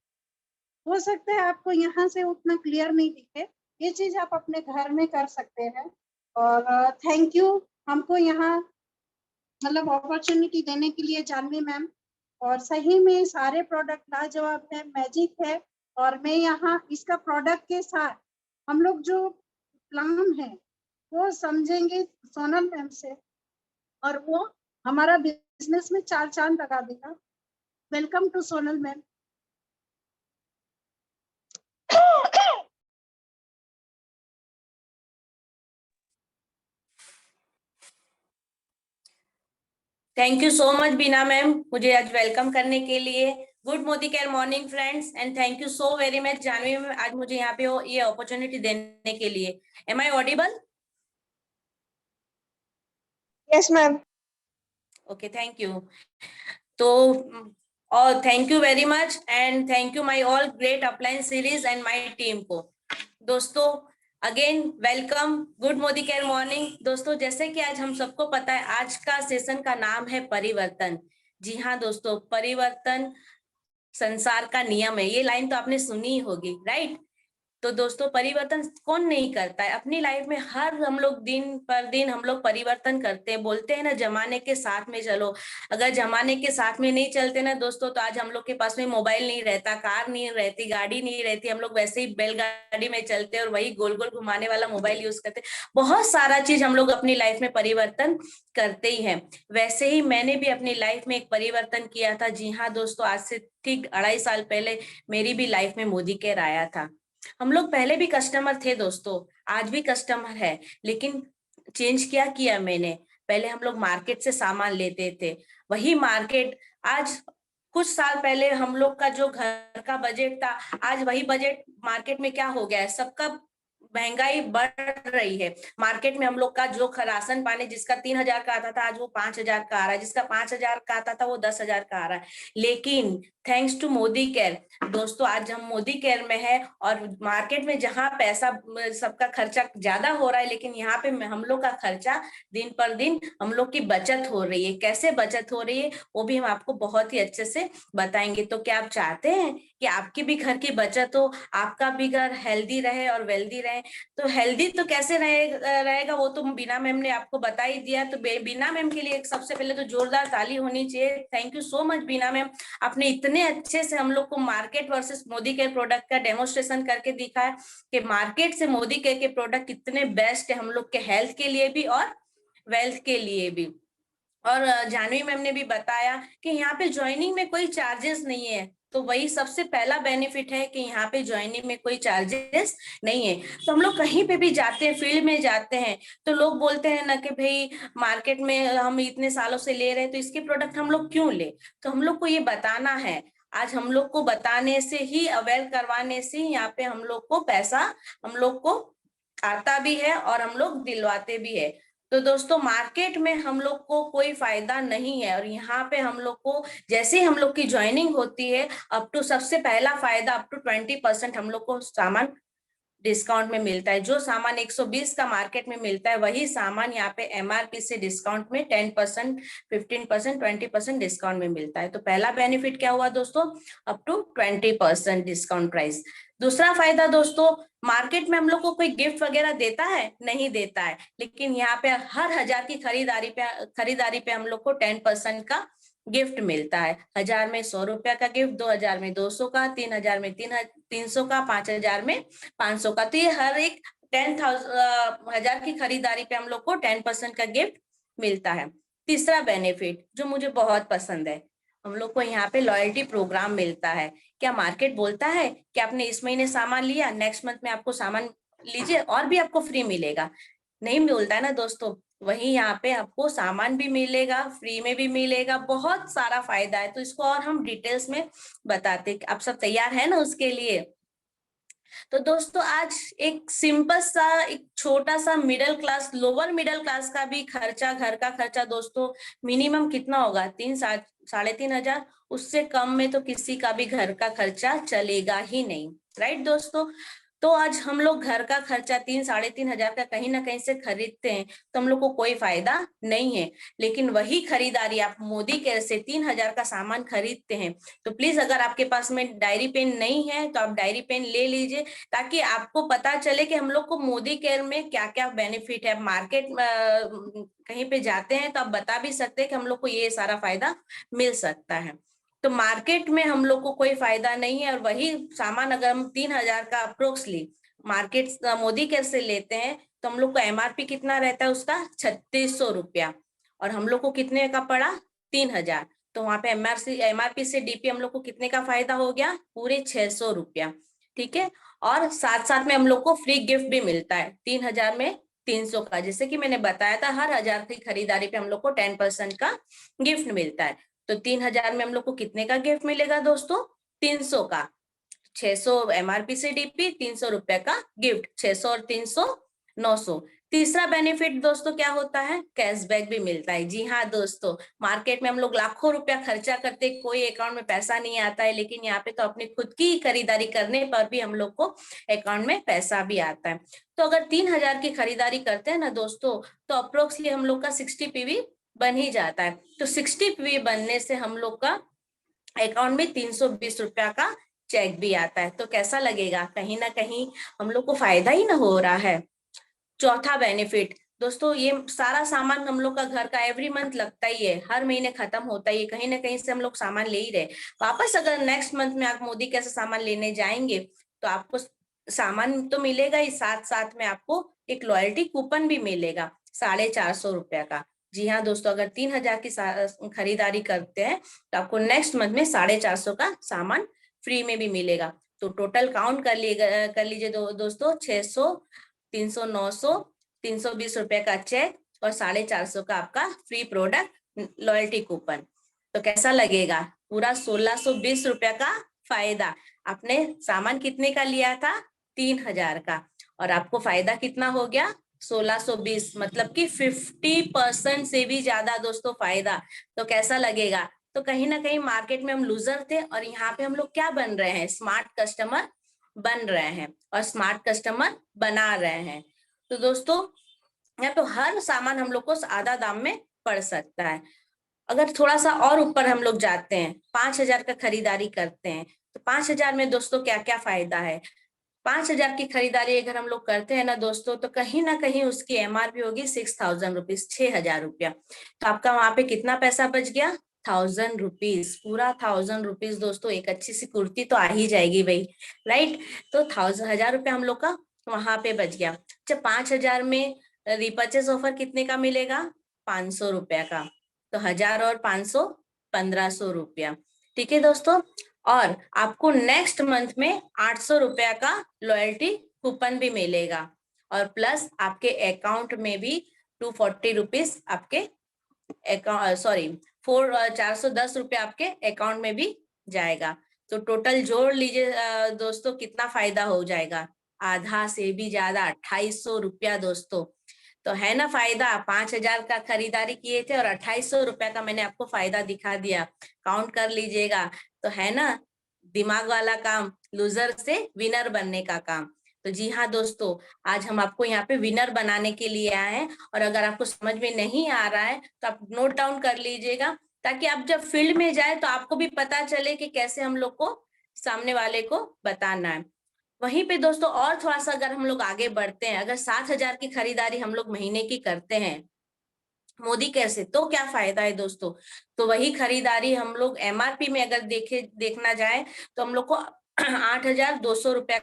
हो सकता है आपको यहाँ से उतना क्लियर नहीं दिखे, ये चीज आप अपने घर में कर सकते हैं। और थैंक यू हमको यहाँ मतलब अपॉर्चुनिटी देने के लिए जानवी मैम। और सही में सारे प्रोडक्ट लाजवाब है, मैजिक है। और मैं यहाँ इसका प्रोडक्ट के साथ हम लोग जो प्लान है वो समझेंगे सोनल मैम से, और वो हमारा बिजनेस में 4 चांद लगा देगा। Welcome to Sonal ma'am. Thank you so much Beena ma'am, मुझे आज वेलकम करने के लिए। Good Modicare morning friends, and thank you so very much Jahnavi ma'am, आज मुझे यहाँ पे ये अपॉर्चुनिटी देने के लिए। Am I audible? Yes ma'am. Okay, thank you. तो और thank you very much and thank you my all great upline series and my team को। दोस्तों again welcome, good Modicare morning. दोस्तों जैसे कि आज हम सबको पता है, आज का सेशन का नाम है परिवर्तन। जी हाँ दोस्तों, परिवर्तन संसार का नियम है, ये लाइन तो आपने सुनी ही होगी, राइट? तो दोस्तों परिवर्तन कौन नहीं करता है अपनी लाइफ में। हर हम लोग दिन पर दिन हम लोग परिवर्तन करते हैं। बोलते हैं ना जमाने के साथ में चलो, अगर जमाने के साथ में नहीं चलते ना दोस्तों, तो आज हम लोग के पास में मोबाइल नहीं रहता, कार नहीं रहती, गाड़ी नहीं रहती, हम लोग वैसे ही बैलगाड़ी में चलते और वही गोल गोल घुमाने वाला मोबाइल यूज करते। बहुत सारा चीज हम लोग अपनी लाइफ में परिवर्तन करते ही हैं। वैसे ही मैंने भी अपनी लाइफ में एक परिवर्तन किया था। जी हाँ दोस्तों, आज से ठीक 2.5 साल पहले मेरी भी लाइफ में मोदी केयर आया था। हम लोग पहले भी कस्टमर थे दोस्तों, आज भी कस्टमर है, लेकिन चेंज क्या किया मैंने। पहले हम लोग मार्केट से सामान लेते थे, वही मार्केट आज कुछ साल पहले हम लोग का जो घर का बजट था, आज वही बजट मार्केट में क्या हो गया है, सबका महंगाई बढ़ रही है। मार्केट में हम लोग का जो राशन पानी जिसका 3,000 का आता था, आज वो 5,000 का आ रहा है, जिसका 5,000 का आता था वो 10,000 का आ रहा है। लेकिन थैंक्स टू मोदी केयर दोस्तों, आज हम मोदी केयर में है और मार्केट में जहाँ पैसा सबका खर्चा ज्यादा हो रहा है, लेकिन यहाँ पे हम लोग का खर्चा दिन पर दिन हम लोग की बचत हो रही है। कैसे बचत हो रही है वो भी हम आपको बहुत ही अच्छे से बताएंगे। तो क्या आप चाहते हैं कि आपकी भी घर की बचत हो, आपका भी घर हेल्दी रहे और वेल्दी रहे? तो हेल्दी तो कैसे रहेगा वो तो बीना मैम ने आपको बता ही दिया। तो बीना मैम के लिए एक सबसे पहले तो जोरदार ताली होनी चाहिए। Thank you so much Beena ma'am, आपने इतने अच्छे से हम लोग को market versus Modicare product का डेमोन्स्ट्रेशन करके दिखाया कि मार्केट से मोदी केयर के प्रोडक्ट कितने बेस्ट है हम लोग के हेल्थ के लिए भी और वेल्थ के लिए भी। और जानवी मैम ने भी बताया कि यहाँ पे ज्वाइनिंग में कोई चार्जेस नहीं है। तो वही सबसे पहला बेनिफिट है कि यहाँ पे ज्वाइनिंग में कोई चार्जेस नहीं है। तो हम लोग कहीं पे भी जाते हैं, फील्ड में जाते हैं, तो लोग बोलते हैं ना कि भाई मार्केट में हम इतने सालों से ले रहे हैं तो इसके प्रोडक्ट हम लोग क्यों ले। तो हम लोग को ये बताना है, आज हम लोग को बताने से ही, अवेयर करवाने से यहाँ पे हम लोग को पैसा हम लोग को आता भी है और हम लोग दिलवाते भी है। तो दोस्तों मार्केट में हम लोग को कोई फायदा नहीं है, और यहाँ पे हम लोग को जैसे हम लोग की ज्वाइनिंग होती है अप टू, सबसे पहला फायदा अप टू 20% हम लोग को सामान डिस्काउंट में मिलता है। जो सामान 120 का मार्केट में मिलता है वही सामान यहाँ पे एमआरपी से डिस्काउंट में 10%, 15%, 20% डिस्काउंट में मिलता है। तो पहला बेनिफिट क्या हुआ दोस्तों, अप टू 20% डिस्काउंट प्राइस। दूसरा फायदा दोस्तों, मार्केट में हम लोग को कोई गिफ्ट वगैरह देता है, नहीं देता है, लेकिन यहाँ पे हर 1000 की खरीदारी पे हम लोग को 10% का गिफ्ट मिलता है। 1000 में 100 रुपया का गिफ्ट, 2000 में 200 का, 3000 में 300 का, 5000 में 500 का। तो ये हर एक 10,000 की खरीदारी पे हम लोग को 10% का गिफ्ट मिलता है। तीसरा बेनिफिट जो मुझे बहुत पसंद है, हम लोग को यहाँ पे लॉयल्टी प्रोग्राम मिलता है। क्या मार्केट बोलता है कि आपने इस महीने सामान लिया, नेक्स्ट मंथ में आपको सामान लीजिए और भी आपको फ्री मिलेगा, नहीं मिलता है ना दोस्तों। वही यहाँ पे आपको सामान भी मिलेगा, फ्री में भी मिलेगा, बहुत सारा फायदा है। तो इसको और हम डिटेल्स में बताते, आप सब तैयार है ना उसके लिए। तो दोस्तों आज एक सिंपल सा, एक छोटा सा middle class, lower middle class का भी खर्चा, घर का खर्चा दोस्तों मिनिमम कितना होगा, 3-3.5 उससे कम में तो किसी का भी घर का खर्चा चलेगा ही नहीं, राइट दोस्तों। तो आज हम लोग घर का खर्चा 3-3.5 का कहीं ना कहीं से खरीदते हैं, तो हम लोग को कोई फायदा नहीं है। लेकिन वही खरीदारी आप मोदी केयर से 3000 का सामान खरीदते हैं, तो प्लीज अगर आपके पास में डायरी पेन नहीं है तो आप डायरी पेन ले लीजिए, ताकि आपको पता चले कि हम लोग को मोदी केयर में क्या क्या बेनिफिट है। मार्केट कहीं पे जाते हैं तो आप बता भी सकते हैं कि हम लोग को ये सारा फायदा मिल सकता है। तो मार्केट में हम लोग को कोई फायदा नहीं है, और वही सामान अगर हम 3000 का अप्रोक्सली मार्केट मोदी केयर से लेते हैं तो हम लोग को एमआरपी कितना रहता है उसका, 3600 रुपया, और हम लोग को कितने का पड़ा, 3000। तो वहां पे एमआरपी से डीपी हम लोग को कितने का फायदा हो गया, पूरे 600 रुपया, ठीक है। और साथ साथ में हम लोग को फ्री गिफ्ट भी मिलता है 3000 में 300 का, जैसे कि मैंने बताया था हर 1000 की खरीदारी पे हम लोग को 10% का गिफ्ट मिलता है। तो 3000 में हम लोग को कितने का गिफ्ट मिलेगा दोस्तों, 300 का। 600 एमआरपी से डीपी, 300 रुपए का गिफ्ट, 600 और 300 900। तीसरा बेनिफिट दोस्तों क्या होता है, कैशबैक भी मिलता है। जी हाँ दोस्तों, मार्केट में हम लोग लाखों रुपया खर्चा करते, कोई अकाउंट में पैसा नहीं आता है, लेकिन यहाँ पे तो अपनी खुद की खरीदारी करने पर भी हम लोग को अकाउंट में पैसा भी आता है। तो अगर 3000 की खरीदारी करते हैं ना दोस्तों, तो अप्रोक्सली हम लोग का 60 पीवी बन ही जाता है। तो 60 पीवी बनने से हम लोग का अकाउंट में 320 रुपया का चेक भी आता है। तो कैसा लगेगा, कहीं ना कहीं हम लोग को फायदा ही ना हो रहा है। चौथा बेनिफिट दोस्तों, ये सारा सामान हम लोग का घर का एवरी मंथ लगता ही है, हर महीने खत्म होता ही है, कहीं ना कहीं से हम लोग सामान ले ही रहे। वापस अगर नेक्स्ट मंथ में आप मोदी कैसे सामान लेने जाएंगे तो आपको सामान तो मिलेगा ही, साथ साथ में आपको एक लॉयल्टी कूपन भी मिलेगा 450 रुपया का। जी हाँ दोस्तों, अगर 3000 की खरीदारी करते हैं तो आपको नेक्स्ट मंथ में 450 का सामान फ्री में भी मिलेगा। तो टोटल काउंट कर लीजिए दोस्तों, 600, 300, 900, 320 रुपए का चेक और 450 का आपका फ्री प्रोडक्ट लॉयल्टी कूपन। तो कैसा लगेगा, पूरा 1620 रुपया का फायदा। आपने सामान कितने का लिया था, 3000 का, और आपको फायदा कितना हो गया, 1620, मतलब कि 50% से भी ज्यादा दोस्तों फायदा। तो कैसा लगेगा, तो कहीं ना कहीं मार्केट में हम लूजर थे और यहाँ पे हम लोग क्या बन रहे हैं, स्मार्ट कस्टमर बन रहे हैं और स्मार्ट कस्टमर बना रहे हैं। तो दोस्तों यहाँ पे हर सामान हम लोग को आधा दाम में पड़ सकता है। अगर थोड़ा सा और ऊपर हम लोग जाते हैं, 5000 का खरीदारी करते हैं, तो 5000 में दोस्तों क्या क्या फायदा है। 5000 की खरीदारी अगर हम लोग करते हैं ना दोस्तों, तो कहीं ना कहीं उसकी एमआरपी होगी 6000 रुपीज, 6000 रुपया। तो आपका वहां पे कितना पैसा बच गया, 1000 रुपीज, पूरा 1000 रुपीज दोस्तों। एक अच्छी सी कुर्ती तो आ ही जाएगी भाई, राइट। तो 1000 रुपया हम लोग का वहां पे बच गया। जब 5000 में रिपर्चेस ऑफर कितने का मिलेगा, 500 रुपया का। तो 1000 और 500, 1500 रुपया, ठीक है दोस्तों। और आपको नेक्स्ट मंथ में 800 रुपया का लॉयल्टी कूपन भी मिलेगा, और प्लस आपके अकाउंट में भी 240 रुपीज आपके अकाउंट 410 रुपया आपके अकाउंट में भी जाएगा। तो टोटल जोड़ लीजिए दोस्तों, कितना फायदा हो जाएगा, आधा से भी ज्यादा 2800 रुपया दोस्तों। तो है ना फायदा, 5000 का खरीदारी किए थे और 2800 रुपया का मैंने आपको फायदा दिखा दिया, काउंट कर लीजिएगा। तो है ना दिमाग वाला काम, लूजर से विनर बनने का काम। तो जी हाँ दोस्तों, आज हम आपको यहाँ पे विनर बनाने के लिए आए हैं, और अगर आपको समझ में नहीं आ रहा है तो आप नोट डाउन कर लीजिएगा, ताकि आप जब फील्ड में जाए तो आपको भी पता चले कि कैसे हम लोग को सामने वाले को बताना है। वहीं पे दोस्तों और थोड़ा सा अगर हम लोग आगे बढ़ते हैं, अगर 7000 की खरीदारी हम लोग महीने की करते हैं मोदी कैसे, तो क्या फायदा है दोस्तों। तो वही खरीदारी हम लोग एमआरपी में अगर देखना जाए तो हम लोग को 8200 रुपया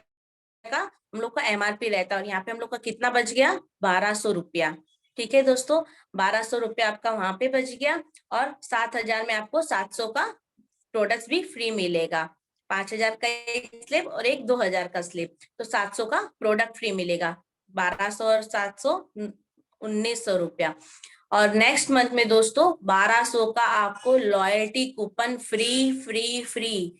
का हम लोग का एमआरपी रहता है, और यहाँ पे हम लोग का कितना बच गया, 1200 रुपया। ठीक है दोस्तों, 1200 रुपया आपका वहां पे बच गया, और 7000 में आपको 700 का प्रोडक्ट्स भी फ्री मिलेगा। 5000 का एक स्लिप और एक 2000 का स्लिप, तो 700 का प्रोडक्ट फ्री मिलेगा। 1200 और 700 1900 रुपया। और नेक्स्ट मंथ में दोस्तों 1200 का आपको loyalty coupon free free free.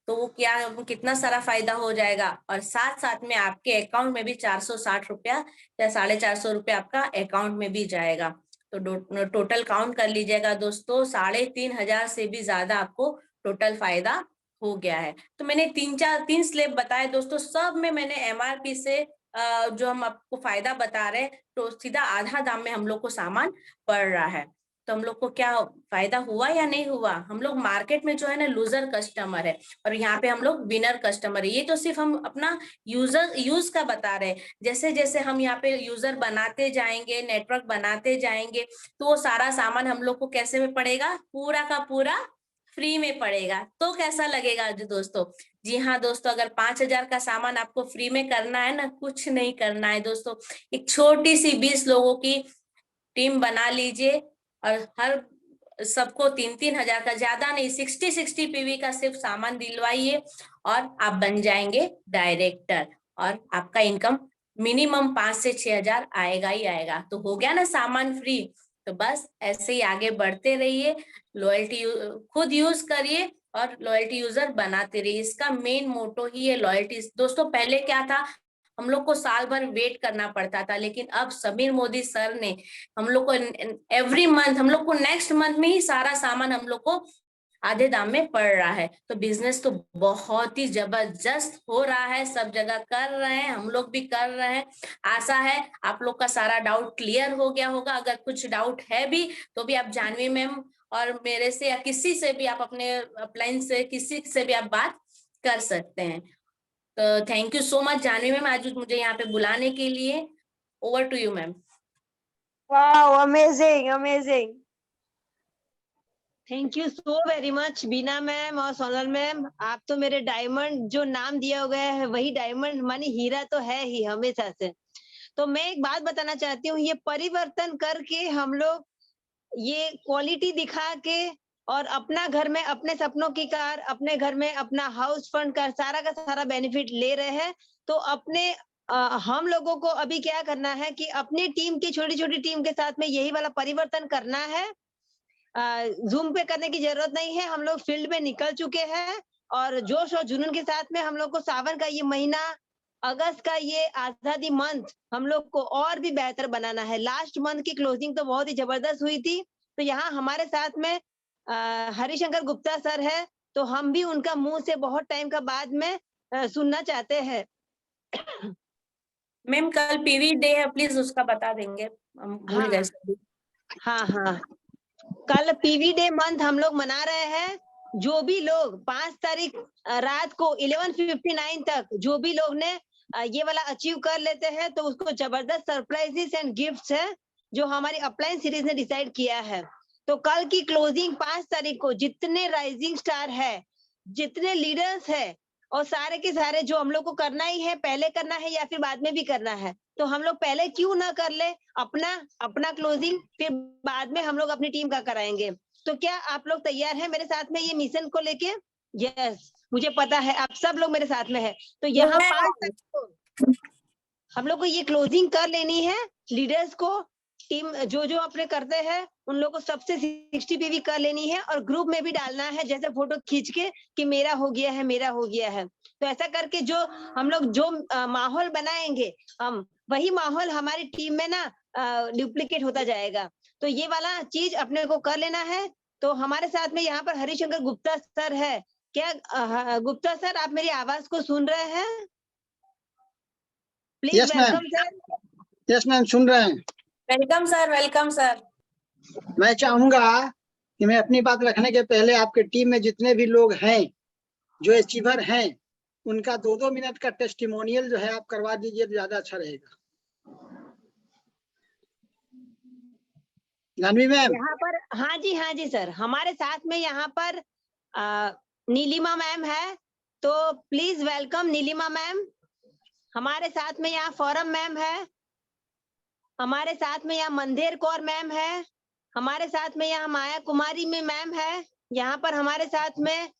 तो वो क्या, कितना सारा फायदा हो जाएगा, और साथ साथ में आपके अकाउंट में भी 460 रुपया या 450 रुपया आपका अकाउंट में भी जाएगा। तो टोटल काउंट कर लीजिएगा दोस्तों, 3500 से भी ज्यादा आपको टोटल फायदा हो गया है। तो मैंने तीन स्लैब बताए दोस्तों, सब में मैंने एमआरपी से जो हम आपको फायदा बता रहे हैं, तो सीधा आधा दाम में हम लोग को सामान पड़ रहा है। तो हम लोग को क्या फायदा हुआ या नहीं हुआ। हम लोग मार्केट में जो है ना लूजर कस्टमर है, और यहाँ पे हम लोग विनर कस्टमर है। ये तो सिर्फ हम अपना यूज का बता रहे हैं। जैसे जैसे हम यहाँ पे यूजर बनाते जाएंगे, नेटवर्क बनाते जाएंगे, तो वो सारा सामान हम लोग को कैसे में पड़ेगा, पूरा का पूरा फ्री में पड़ेगा। तो कैसा लगेगा जो दोस्तों। जी हाँ दोस्तों, अगर 5000 का सामान आपको फ्री में करना है ना, कुछ नहीं करना है दोस्तों, एक छोटी सी 20 लोगों की टीम बना लीजिए, और हर सबको 3-3000 का, ज्यादा नहीं 60 पीवी का सिर्फ सामान दिलवाइए, और आप बन जाएंगे डायरेक्टर, और आपका इनकम मिनिमम 5 से 6000 आएगा ही आएगा। तो हो गया ना सामान फ्री। तो बस ऐसे ही आगे बढ़ते रहिए, लॉयल्टी खुद यूज करिए और लॉयल्टी यूजर बनाते रहिए। इसका मेन मोटो ही है लॉयल्टी दोस्तों। पहले क्या था, हम लोग को साल भर वेट करना पड़ता था, लेकिन अब समीर मोदी सर ने हम लोग को एवरी मंथ, हम लोग को नेक्स्ट मंथ में ही सारा सामान हम लोग को आधे दाम में पड़ रहा है। तो बिजनेस तो बहुत ही जबरदस्त हो रहा है, सब जगह कर रहे हैं, हम लोग भी कर रहे हैं। आशा है आप लोग का सारा डाउट क्लियर हो गया होगा। अगर कुछ डाउट है भी तो भी आप जानवी मैम और मेरे से या किसी से भी, आप अपने अपलाइन से किसी से भी आप बात कर सकते हैं। तो thank you so much Jahnavi ma'am, आज मुझे यहाँ पे बुलाने के लिए। Over to you ma'am. Wow, amazing amazing. Thank you so very much Beena ma'am और सोनल मैम। आप तो मेरे डायमंड, जो नाम दिया गया है वही डायमंड मानी हीरा तो है ही हमेशा से। तो मैं एक बात बताना चाहती हूँ, ये परिवर्तन करके हम लोग ये क्वालिटी दिखा के और अपना घर में अपने सपनों की कार, अपने घर में अपना हाउस फंड का सारा बेनिफिट ले रहे हैं। तो अपने हम लोगों को अभी क्या करना है कि अपनी टीम की, छोटी छोटी टीम के साथ में यही वाला परिवर्तन करना है। जूम पे करने की जरूरत नहीं है, हम लोग फील्ड में निकल चुके हैं, और जोश और जुनून के साथ में हम लोग को सावन का ये महीना, अगस्त का ये आजादी मंथ हम लोग को और भी बेहतर बनाना है। लास्ट मंथ की क्लोजिंग तो बहुत ही जबरदस्त हुई थी। तो यहाँ हमारे साथ में हरिशंकर गुप्ता सर है, तो हम भी उनका मुंह से बहुत टाइम का बाद में सुनना चाहते हैं। मैम कल पीवी डे है, प्लीज उसका बता देंगे, हम भूल गए सभी। हाँ, कल पीवी डे मंथ हम लोग मना रहे हैं। जो भी लोग 5 तारीख रात को 11:59 तक जो भी लोग ने ये वाला अचीव कर लेते हैं, तो उसको जबरदस्त सरप्राइजेस एंड गिफ्ट्स है जो हमारी अपलाइन सीरीज ने डिसाइड किया है। तो कल की क्लोजिंग 5 तारीख को जितने राइजिंग स्टार है, जितने लीडर्स है, और सारे के सारे जो हम लोग को करना ही है, पहले करना है या फिर बाद में भी करना है, तो हम लोग पहले क्यों ना कर ले अपना क्लोजिंग, फिर बाद में हम लोग अपनी टीम का कराएंगे। तो क्या आप लोग तैयार हैं मेरे साथ में ये मिशन को लेके? यस, मुझे पता है आप सब लोग मेरे साथ में है। तो यहाँ 5 तक हम लोग को ये क्लोजिंग कर लेनी है। लीडर्स को टीम जो जो अपने करते हैं उन लोग को सबसे 60 पे भी कर लेनी है और ग्रुप में भी डालना है, जैसे फोटो खींच के कि मेरा हो गया है, मेरा हो गया है। तो ऐसा करके जो हम लोग जो माहौल बनाएंगे हम, वही माहौल हमारी टीम में ना डुप्लीकेट होता जाएगा। तो ये वाला चीज अपने को कर लेना है। तो हमारे साथ में यहाँ पर हरिशंकर गुप्ता सर है। क्या गुप्ता सर आप मेरी आवाज को सुन रहे हैं? Please Yes, ma'am. Welcome sir. Yes ma'am, सुन रहे हैं। Welcome sir, welcome sir. मैं चाहूंगा कि मैं अपनी बात रखने के पहले आपके टीम में जितने भी लोग हैं जो अचीवर हैं उनका 2-2 मिनट का टेस्टिमोनियल जो है आप करवा दीजिए तो ज्यादा अच्छा रहेगा। जानवी मैम। यहाँ पर हाँ जी सर, हमारे साथ में यहाँ पर नीलिमा मैम है, तो प्लीज वेलकम नीलिमा मैम। हमारे साथ में यहाँ फॉरम मैम है, हमारे साथ में यहाँ मंदेर कौर मैम है, हमारे साथ में यहाँ माया कुमारी में मैम है, यहाँ पर हमारे साथ में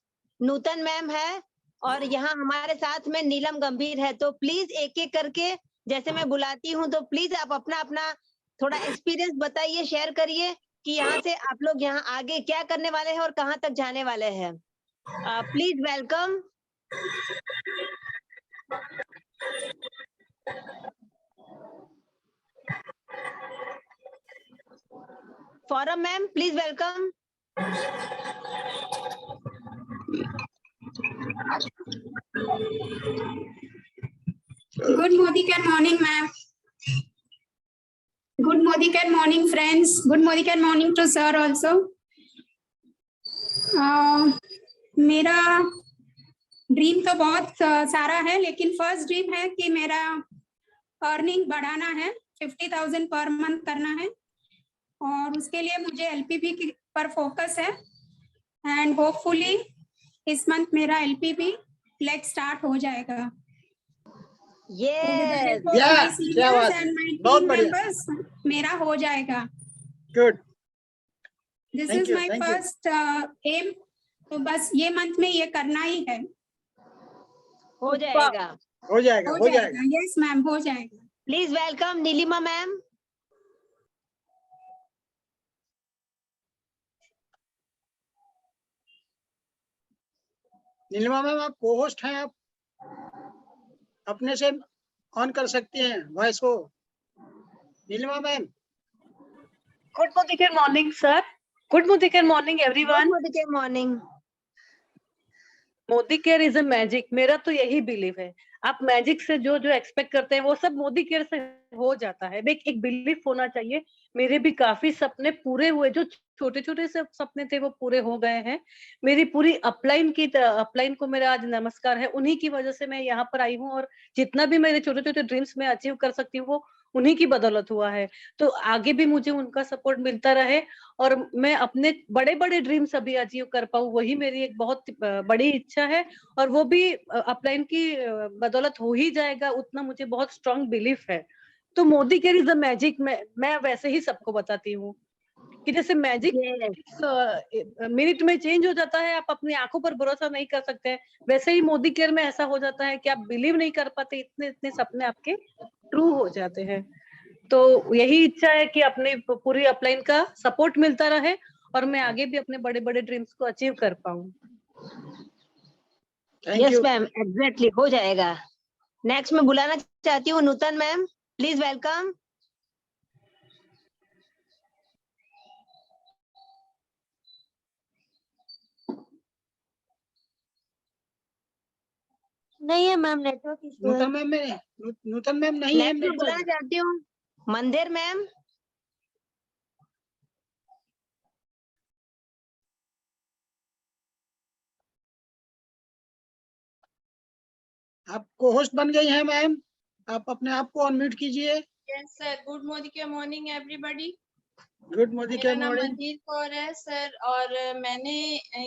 नूतन मैम है और यहाँ हमारे साथ में नीलम गंभीर है। तो प्लीज एक एक करके जैसे मैं बुलाती हूँ तो प्लीज आप अपना अपना थोड़ा एक्सपीरियंस बताइए, शेयर करिए कि यहाँ से आप लोग यहाँ आगे क्या करने वाले हैं और कहाँ तक जाने वाले हैं। Please welcome. Foram ma'am please welcome. Good Modican morning, ma'am. Good Modican morning, friends. Good Modican morning to sir also. मेरा ड्रीम तो बहुत सारा है, लेकिन फर्स्ट ड्रीम है कि मेरा अर्निंग बढ़ाना है, 50,000 पर मंथ करना है और उसके लिए मुझे एलपीबी पर फोकस है एंड होपफुली इस मंथ मेरा एलपीबी फ्लैग स्टार्ट हो जाएगा। Yes. क्या बात है, बहुत बढ़िया, मेरा हो जाएगा। Good. This is my first M. तो बस ये मंथ में ये करना ही है। हो जाएगा, हो जाएगा, हो जाएगा। यस मैम, हो जाएगा। Please welcome Neelima ma'am. Neelima ma'am आप को होस्ट हैं, आप अपने से ऑन कर सकती हैं वॉइस को। Neelima ma'am. Good Modican morning, sir. Good Modican morning, everyone. Good morning. Modicare is a magic, मेरा तो यही बिलीव है। आप मैजिक से जो जो एक्सपेक्ट करते हैं वो सब मोदी केयर से हो जाता है। एक बिलीफ होना चाहिए। मेरे भी काफी सपने पूरे हुए, जो छोटे छोटे से सपने थे वो पूरे हो गए हैं। मेरी पूरी अपलाइन को मेरा आज नमस्कार है। उन्हीं की वजह से मैं यहाँ पर आई हूँ और जितना भी मेरे छोटे छोटे ड्रीम्स में अचीव कर सकती हूँ वो उन्हीं की बदौलत हुआ है। तो आगे भी मुझे उनका सपोर्ट मिलता रहे और मैं अपने बड़े बड़े ड्रीम्स अभी अचीव कर पाऊँ, वही मेरी एक बहुत बड़ी इच्छा है और वो भी अपलाइन की बदौलत हो ही जाएगा, उतना मुझे बहुत स्ट्रॉन्ग बिलीफ है। तो Modi care is a magic. मैं वैसे ही सबको बताती हूँ कि जैसे मैजिक मिनट में चेंज हो जाता है, आप अपनी आंखों पर भरोसा नहीं कर सकते, वैसे ही मोदी केयर में ऐसा हो जाता है कि आप बिलीव नहीं कर पाते, इतने इतने सपने आपके ट्रू हो जाते हैं। तो यही इच्छा है कि अपने पूरी अपलाइन का सपोर्ट मिलता रहे और मैं आगे भी अपने बड़े बड़े ड्रीम्स को अचीव कर पाऊँ। यस मैम, एग्जैक्टली हो जाएगा। नेक्स्ट मैं बुलाना चाहती हूँ नूतन मैम, प्लीज वेलकम। नहीं है मैम, नेटवर्क इशू है। नूतन मैम नहीं है। नेक्स्ट मैं बुलाना चाहती हूँ मंदिर मैम। आप को होस्ट बन गई हैं मैम, आप अपने आप को अनम्यूट कीजिए। Yes sir, good morning everybody. Good morning मेरा नाम मंदिर कौर है सर और मैंने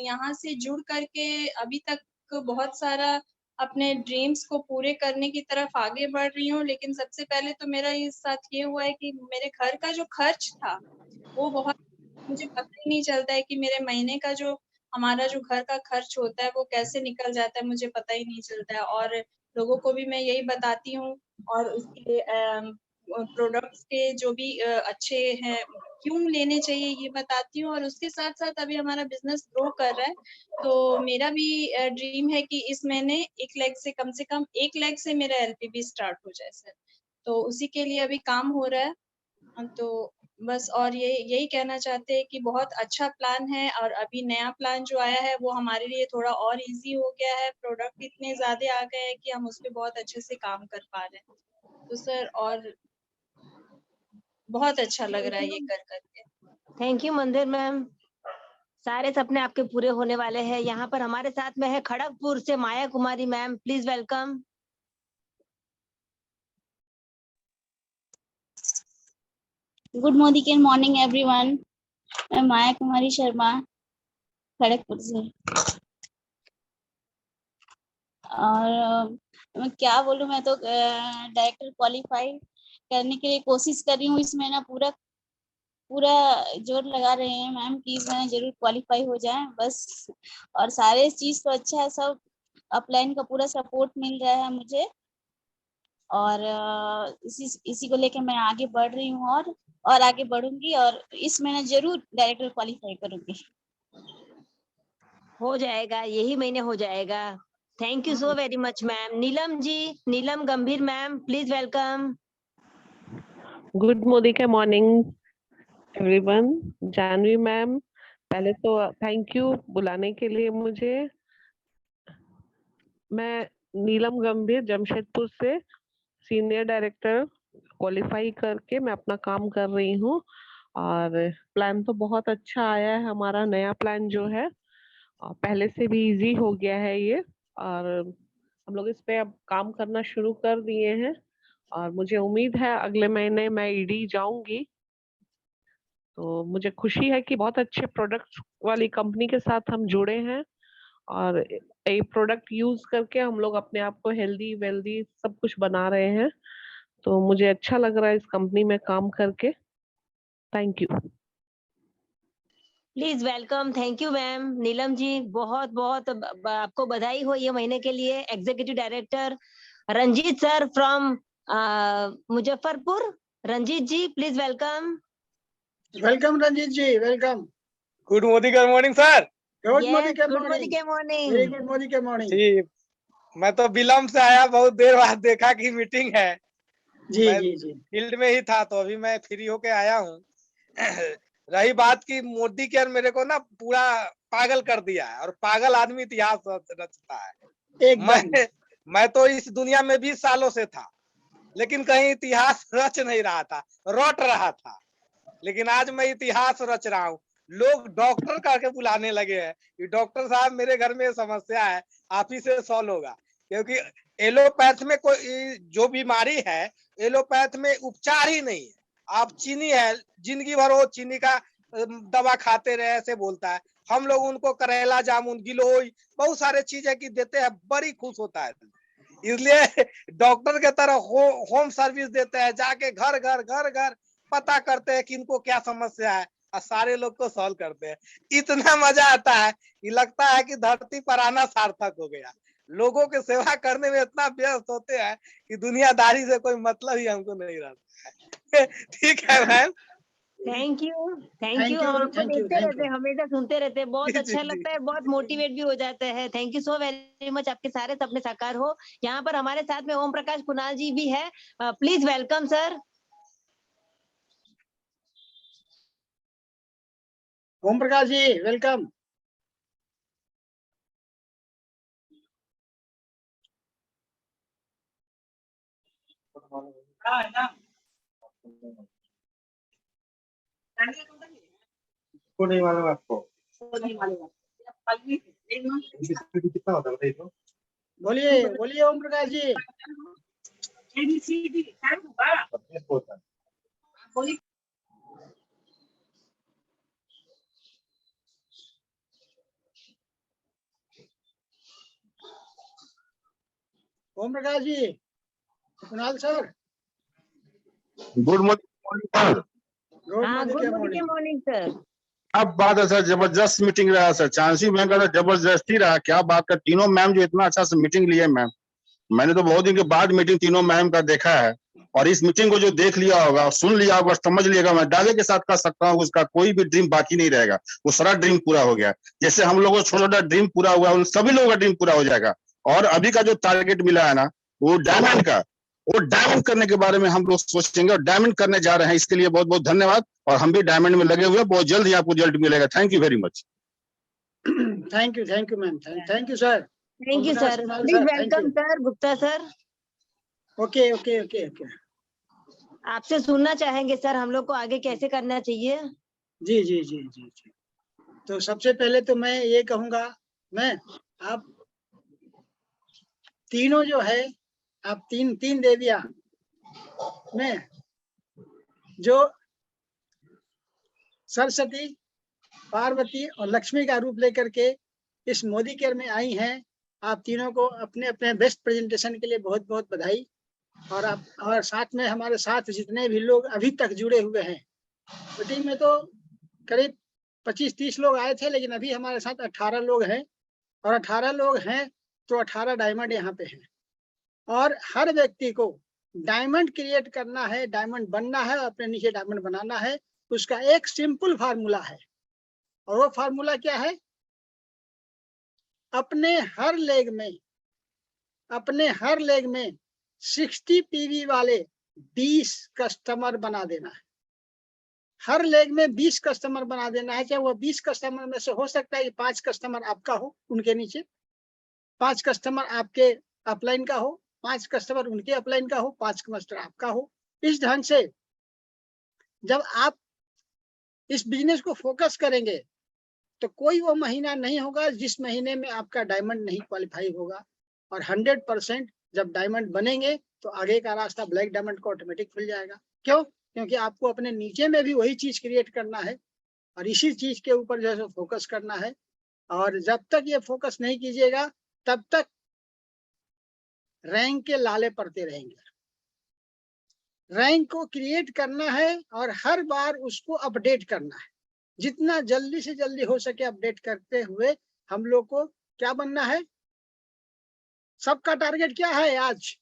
यहाँ से जुड़ करके अभी तक बहुत सारा अपने ड्रीम्स को पूरे करने की तरफ आगे बढ़ रही हूँ। लेकिन सबसे पहले तो मेरा इस साथ ये हुआ है कि मेरे घर का जो खर्च था वो बहुत, मुझे पता ही नहीं चलता है कि मेरे महीने का जो हमारा जो घर का खर्च होता है वो कैसे निकल जाता है मुझे पता ही नहीं चलता है। और लोगों को भी मैं यही बताती हूँ, और उसके प्रोडक्ट्स के जो भी अच्छे हैं क्यों लेने चाहिए ये बताती हूँ। और उसके साथ साथ अभी हमारा बिजनेस ग्रो कर रहा है, तो मेरा भी ड्रीम है कि इस महीने 1 लाख से कम 1 लाख से मेरा एलपीबी स्टार्ट हो जाए सर। तो उसी के लिए अभी काम हो रहा है। तो बस और यही कहना चाहते हैं कि बहुत अच्छा प्लान है, और अभी नया प्लान जो आया है वो हमारे लिए थोड़ा और इजी हो गया है। प्रोडक्ट इतने ज्यादा आ गए हैं कि हम उस पे बहुत अच्छे से काम कर पा रहे हैं। तो सर और बहुत अच्छा लग रहा है ये कर करके। थैंक यू मंदिर मैम, सारे सपने आपके पूरे होने वाले हैं। यहाँ पर हमारे साथ में है खड़गपुर से Maya Kumari ma'am, please welcome. Good morning everyone. मैं माया कुमारी शर्मा खड़गपुर से। और मैं क्या बोलूं, मैं तो डायरेक्टर क्वालिफाई करने के लिए कोशिश कर रही हूँ। इस महीना पूरा जोर लगा रहे हैं मैम कि इस महीना जरूर क्वालिफाई हो जाए बस। और सारे चीज तो अच्छा है, सब अपलाइन का पूरा सपोर्ट मिल रहा है मुझे, और इसी को लेकर मैं आगे बढ़ रही हूँ और आगे बढ़ूंगी, और इस महीने जरूर डायरेक्टर क्वालिफाई करूंगी। हो जाएगा, यही महीने हो जाएगा। Thank you so very much ma'am. Neelam ji, Neelam Gambhir ma'am, please welcome. Good morning everyone. Janvi ma'am, पहले तो थैंक यू बुलाने के लिए मुझे। मैं नीलम गंभीर जमशेदपुर से सीनियर डायरेक्टर क्वालिफाई करके मैं अपना काम कर रही हूँ, और प्लान तो बहुत अच्छा आया है। हमारा नया प्लान जो है पहले से भी इजी हो गया है ये, और हम लोग इस पे अब काम करना शुरू कर दिए हैं, और मुझे उम्मीद है अगले महीने मैं ईडी जाऊंगी। तो मुझे खुशी है कि बहुत अच्छे प्रोडक्ट्स वाली कंपनी के साथ हम जुड़े हैं, और ये प्रोडक्ट यूज करके हम लोग अपने आप को हेल्दी वेल्दी सब कुछ बना रहे हैं। तो मुझे अच्छा लग रहा है इस कंपनी में काम करके। Thank you. Please welcome. Thank you ma'am. Neelam ji, बहुत बहुत आपको बधाई हो ये महीने के लिए। Executive director Ranjeet sir from Muzaffarpur. Ranjeet ji, please welcome. Welcome Ranjeet ji, welcome. Good morning sir. Good Yes, morning good morning, good morning. Very good morning के मॉर्निंग जी, मैं तो विलम्ब से आया, बहुत देर बाद देखा कि मीटिंग है। जी मैं जी जी। फील्ड में ही था, तो अभी मैं फ्री होके आया हूँ। रही बात की मोदी केयर, मेरे को ना पूरा पागल कर दिया है, और पागल आदमी इतिहास रचता है। एकदम। मैं तो इस दुनिया में 20 सालों से था, लेकिन कहीं इतिहास रच नहीं रहा था, रट रहा था। लेकिन आज मैं इतिहास रच रहा हूँ। लोग डॉक्टर करके बुलाने लगे हैं कि डॉक्टर साहब मेरे घर में समस्या है, आप ही से सॉल्व होगा। क्योंकि एलोपैथ में कोई जो बीमारी है, एलोपैथ में उपचार ही नहीं है। आप चीनी है, जिंदगी भर वो चीनी का दवा खाते रहे, ऐसे बोलता है। हम लोग उनको करेला जामुन गिलोय बहुत सारे चीजें की देते हैं, बड़ी खुश होता है। इसलिए डॉक्टर के तरह होम सर्विस देते हैं, जाके घर घर पता करते हैं कि इनको क्या समस्या है, और सारे लोग को सॉल्व करते हैं। इतना मजा आता है कि लगता है कि धरती पर आना सार्थक हो गया। लोगों की सेवा करने में इतना व्यस्त होते हैं कि दुनियादारी से कोई मतलब ही हमको नहीं रहता है। ठीक है ma'am. Thank you, thank you. हम आपको देखते रहते हैं, हमेशा सुनते रहते हैं, बहुत अच्छा लगता है, बहुत मोटिवेट भी हो जाते हैं। Thank you so very much. आपके सारे सपने साकार हो। यहाँ पर हमारे साथ में ओम प्रकाश कुणाल जी भी है, please welcome sir. Om Prakash ji, welcome. नहीं मालूम आपको? बोलिए बोलिए Om Prakash ji. Om Prakash ji, Kunal sir. Good morning sir. Good morning morning sir. अब बात है सर, जबरदस्त मीटिंग रहा सर, चांसी मैम का जबरदस्ती रहा। क्या बात कर, तीनों मैम जो इतना अच्छा से मीटिंग लिए मैम, मैंने तो बहुत दिन के बाद मीटिंग तीनों मैम का देखा है। और इस मीटिंग को जो देख लिया होगा, सुन लिया होगा, समझ लिएगा, मैं दावे के साथ कह सकता हूँ उसका कोई भी ड्रीम बाकी नहीं रहेगा, वो सारा ड्रीम पूरा हो गया। जैसे हम लोगों को छोटा छोटा ड्रीम पूरा हुआ, उन सभी लोगों का ड्रीम पूरा हो जाएगा। और अभी का जो टारगेट मिला है ना, वो डायमंड का, वो डायमंड करने के बारे में हम लोग सोचेंगे और डायमंड करने जा रहे हैं। इसके लिए बहुत बहुत धन्यवाद। और हम भी डायमंड में लगे हुए हैं, बहुत जल्द ही आपको रिजल्ट मिलेगा। Thank you very much. Thank you ma'am, thank you sir. Thank you sir, please welcome sir Gupta sir. Okay okay okay okay, आपसे सुनना चाहेंगे सर हम लोग को आगे कैसे करना चाहिए। जी जी जी जी जी। तो सबसे पहले तो मैं ये कहूंगा, मैं आप तीनों जो है, आप तीन देवियां में जो सरस्वती, पार्वती और लक्ष्मी का रूप लेकर के इस मोदी केयर में आई हैं, आप तीनों को अपने अपने बेस्ट प्रेजेंटेशन के लिए बहुत बहुत बधाई। और आप और साथ में हमारे साथ जितने भी लोग अभी तक जुड़े हुए हैं, मीटिंग में तो करीब 25-30 लोग आए थे, लेकिन अभी हमारे साथ 18 लोग हैं। और 18 लोग हैं तो 18 डायमंड यहाँ पे हैं। और हर व्यक्ति को डायमंड क्रिएट करना है, डायमंड बनना है, अपने नीचे डायमंड बनाना है। उसका एक सिंपल फार्मूला है, और वो फार्मूला क्या है? अपने हर लेग में 60 पीवी वाले 20 कस्टमर बना देना है। हर लेग में 20 कस्टमर बना देना है। चाहे वो 20 कस्टमर में से हो सकता है कि 5 कस्टमर आपका हो, उनके नीचे 5 कस्टमर आपके अपलाइन का हो, 5 कस्टमर उनके अपलाइन का हो, 5 कस्टमर आपका हो। इस ढंग से जब आप इस बिजनेस को फोकस करेंगे तो कोई वो महीना नहीं होगा जिस महीने में आपका डायमंड नहीं क्वालिफाई होगा। और 100% जब डायमंड बनेंगे तो आगे का रास्ता ब्लैक डायमंड को ऑटोमेटिक खुल जाएगा। क्यों? क्योंकि आपको अपने नीचे में भी वही चीज क्रिएट करना है और इसी चीज के ऊपर जो है फोकस करना है। और जब तक ये फोकस नहीं कीजिएगा तब तक रैंक के लाले पड़ते रहेंगे। रैंक को क्रिएट करना है और हर बार उसको अपडेट करना है। जितना जल्दी से जल्दी हो सके अपडेट करते हुए हम लोग को क्या बनना है? सबका टारगेट क्या है आज?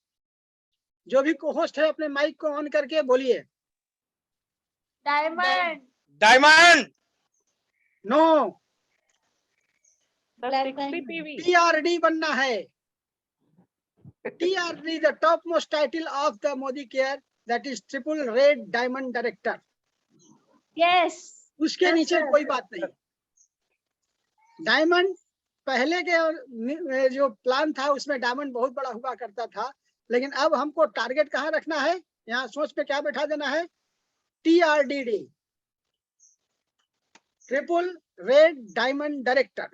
जो भी को-होस्ट है अपने माइक को ऑन करके बोलिए। Diamond. Diamond. No, PV TRD बनना है। TRD, the topmost title of the Modi Care, that is Triple Red Diamond Director. Yes. उसके नीचे कोई बात नहीं। डायमंड पहले के जो प्लान था उसमें डायमंड बहुत बड़ा हुआ करता था, लेकिन अब हमको टारगेट कहाँ रखना है? यहाँ सोच पे क्या बैठा देना है? TRDD, triple red diamond director.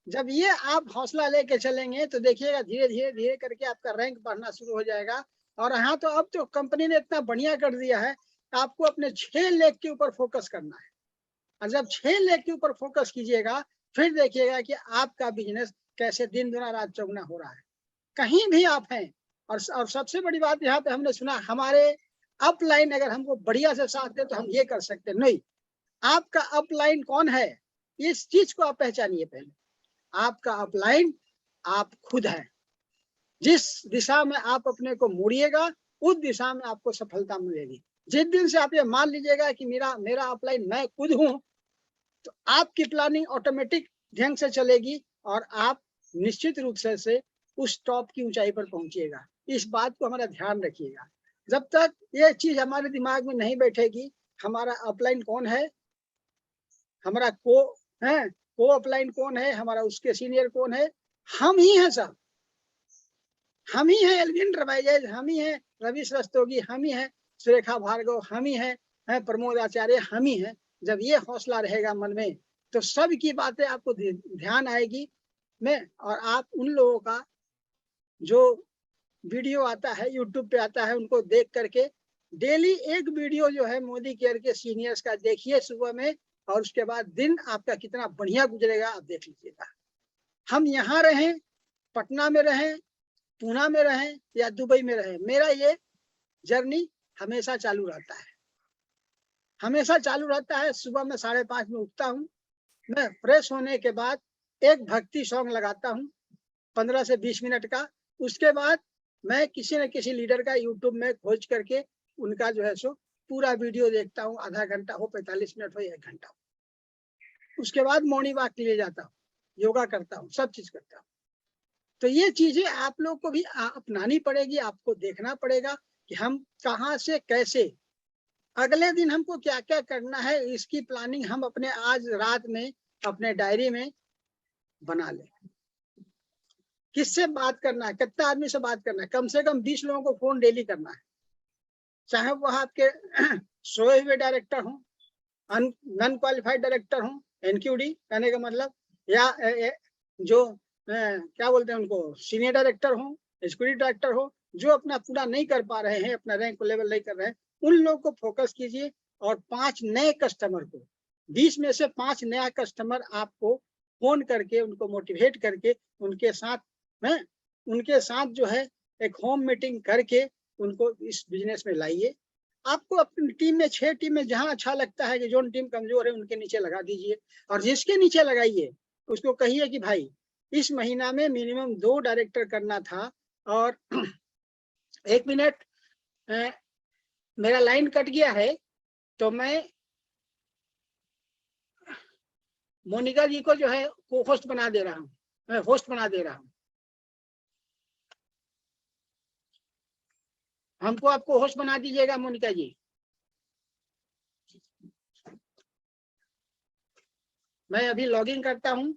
जब ये आप हौसला लेके चलेंगे तो देखिएगा धीरे धीरे करके आपका रैंक बढ़ना शुरू हो जाएगा। और यहाँ तो अब तो कंपनी ने इतना बढ़िया कर दिया है, आपको अपने 6 लेग के ऊपर फोकस करना है। और जब 6 लेग के ऊपर फोकस कीजिएगा फिर देखिएगा कि आपका बिजनेस कैसे दिन दुना रात चौगुना हो रहा है, कहीं भी आप हैं। और सबसे बड़ी बात यहाँ पे हमने सुना, हमारे अपलाइन अगर हमको बढ़िया से साथ दे तो हम ये कर सकते। नहीं, आपका अपलाइन कौन है इस चीज को आप पहचानिए। पहले आपका अपलाइन आप खुद है। जिस दिशा में आप अपने को मोड़िएगा उस दिशा में आपको सफलता मिलेगी। जिस दिन से आप ये मान लीजिएगा कि मेरा अपलाइन मैं खुद हूं, तो आपकी प्लानिंग ऑटोमेटिक ढंग से चलेगी और आप निश्चित रूप से उस टॉप की ऊंचाई पर पहुंचिएगा। इस बात को हमारा ध्यान रखिएगा। जब तक ये चीज हमारे दिमाग में नहीं बैठेगी, हमारा अपलाइन कौन है, हमारा को अपलाइन कौन है, हमारा उसके सीनियर कौन है, हम ही हैं सब। हम ही हैं एल्विन रवाइज, हम ही हैं रवि रस्तोगी, हम ही हैं सुरेखा भार्गव, हम ही हैं प्रमोद आचार्य, हम ही हैं। जब ये हौसला रहेगा मन में तो सब की बातें आपको ध्यान आएगी में। और आप उन लोगों का जो वीडियो आता है यूट्यूब पे आता है उनको देख करके डेली एक वीडियो जो है मोदी केयर के सीनियर्स का देखिए सुबह में, और उसके बाद दिन आपका कितना बढ़िया गुजरेगा आप देख लीजिएगा। हम यहाँ रहें, पटना में रहें, पूना में रहें या दुबई में रहें, मेरा ये जर्नी हमेशा चालू रहता है। हमेशा चालू रहता है। सुबह में 5:30 में उठता हूँ, मैं फ्रेश होने के बाद एक भक्ति सॉन्ग लगाता हूँ 15 से 20 मिनट का। उसके बाद मैं किसी न किसी लीडर का यूट्यूब में खोज करके उनका जो है सो पूरा वीडियो देखता हूँ, आधा घंटा हो, 45 मिनट हो, 1 घंटा हो। उसके बाद मॉर्निंग वॉक के लिए जाता हूँ, योगा करता हूँ, सब चीज करता हूँ। तो ये चीजें आप लोग को भी अपनानी पड़ेगी, आपको देखना पड़ेगा कि हम कहाँ से कैसे, अगले दिन हमको क्या क्या करना है, इसकी प्लानिंग हम अपने आज रात में अपने डायरी में बना लें। किससे बात करना है, कितने आदमी से बात करना है, कम से कम 20 लोगों को फोन डेली करना है, चाहे वो आपके सोए हुए डायरेक्टर हो, नॉन क्वालिफाइड डायरेक्टर हो, एनक्यूडी कहने का मतलब, या जो क्या बोलते हैं उनको, सीनियर डायरेक्टर हो, एग्जीक्यूटिव डायरेक्टर हो, जो अपना पूरा नहीं कर पा रहे हैं, अपना रैंक लेवल नहीं कर रहे हैं, उन लोगों को फोकस कीजिए। और 5 नए कस्टमर को, 20 में से 5 नया कस्टमर आपको फोन करके उनको मोटिवेट करके उनके साथ जो है एक होम मीटिंग करके उनको इस बिजनेस में लाइए। आपको अपनी टीम में 6 टीम में जहां अच्छा लगता है कि जो टीम कमजोर है उनके नीचे लगा दीजिए, और जिसके नीचे लगाइए उसको कहिए कि भाई इस महीना में मिनिमम 2 डायरेक्टर करना था। और 1 मिनट मेरा लाइन कट गया है, तो मैं मोनिका जी को जो है को होस्ट बना दे रहा हूँ, मैं होस्ट बना दे रहा हूँ। हमको आपको होस्ट बना दीजिएगा मोनिका जी। मैं अभी लॉगिन करता हूँ।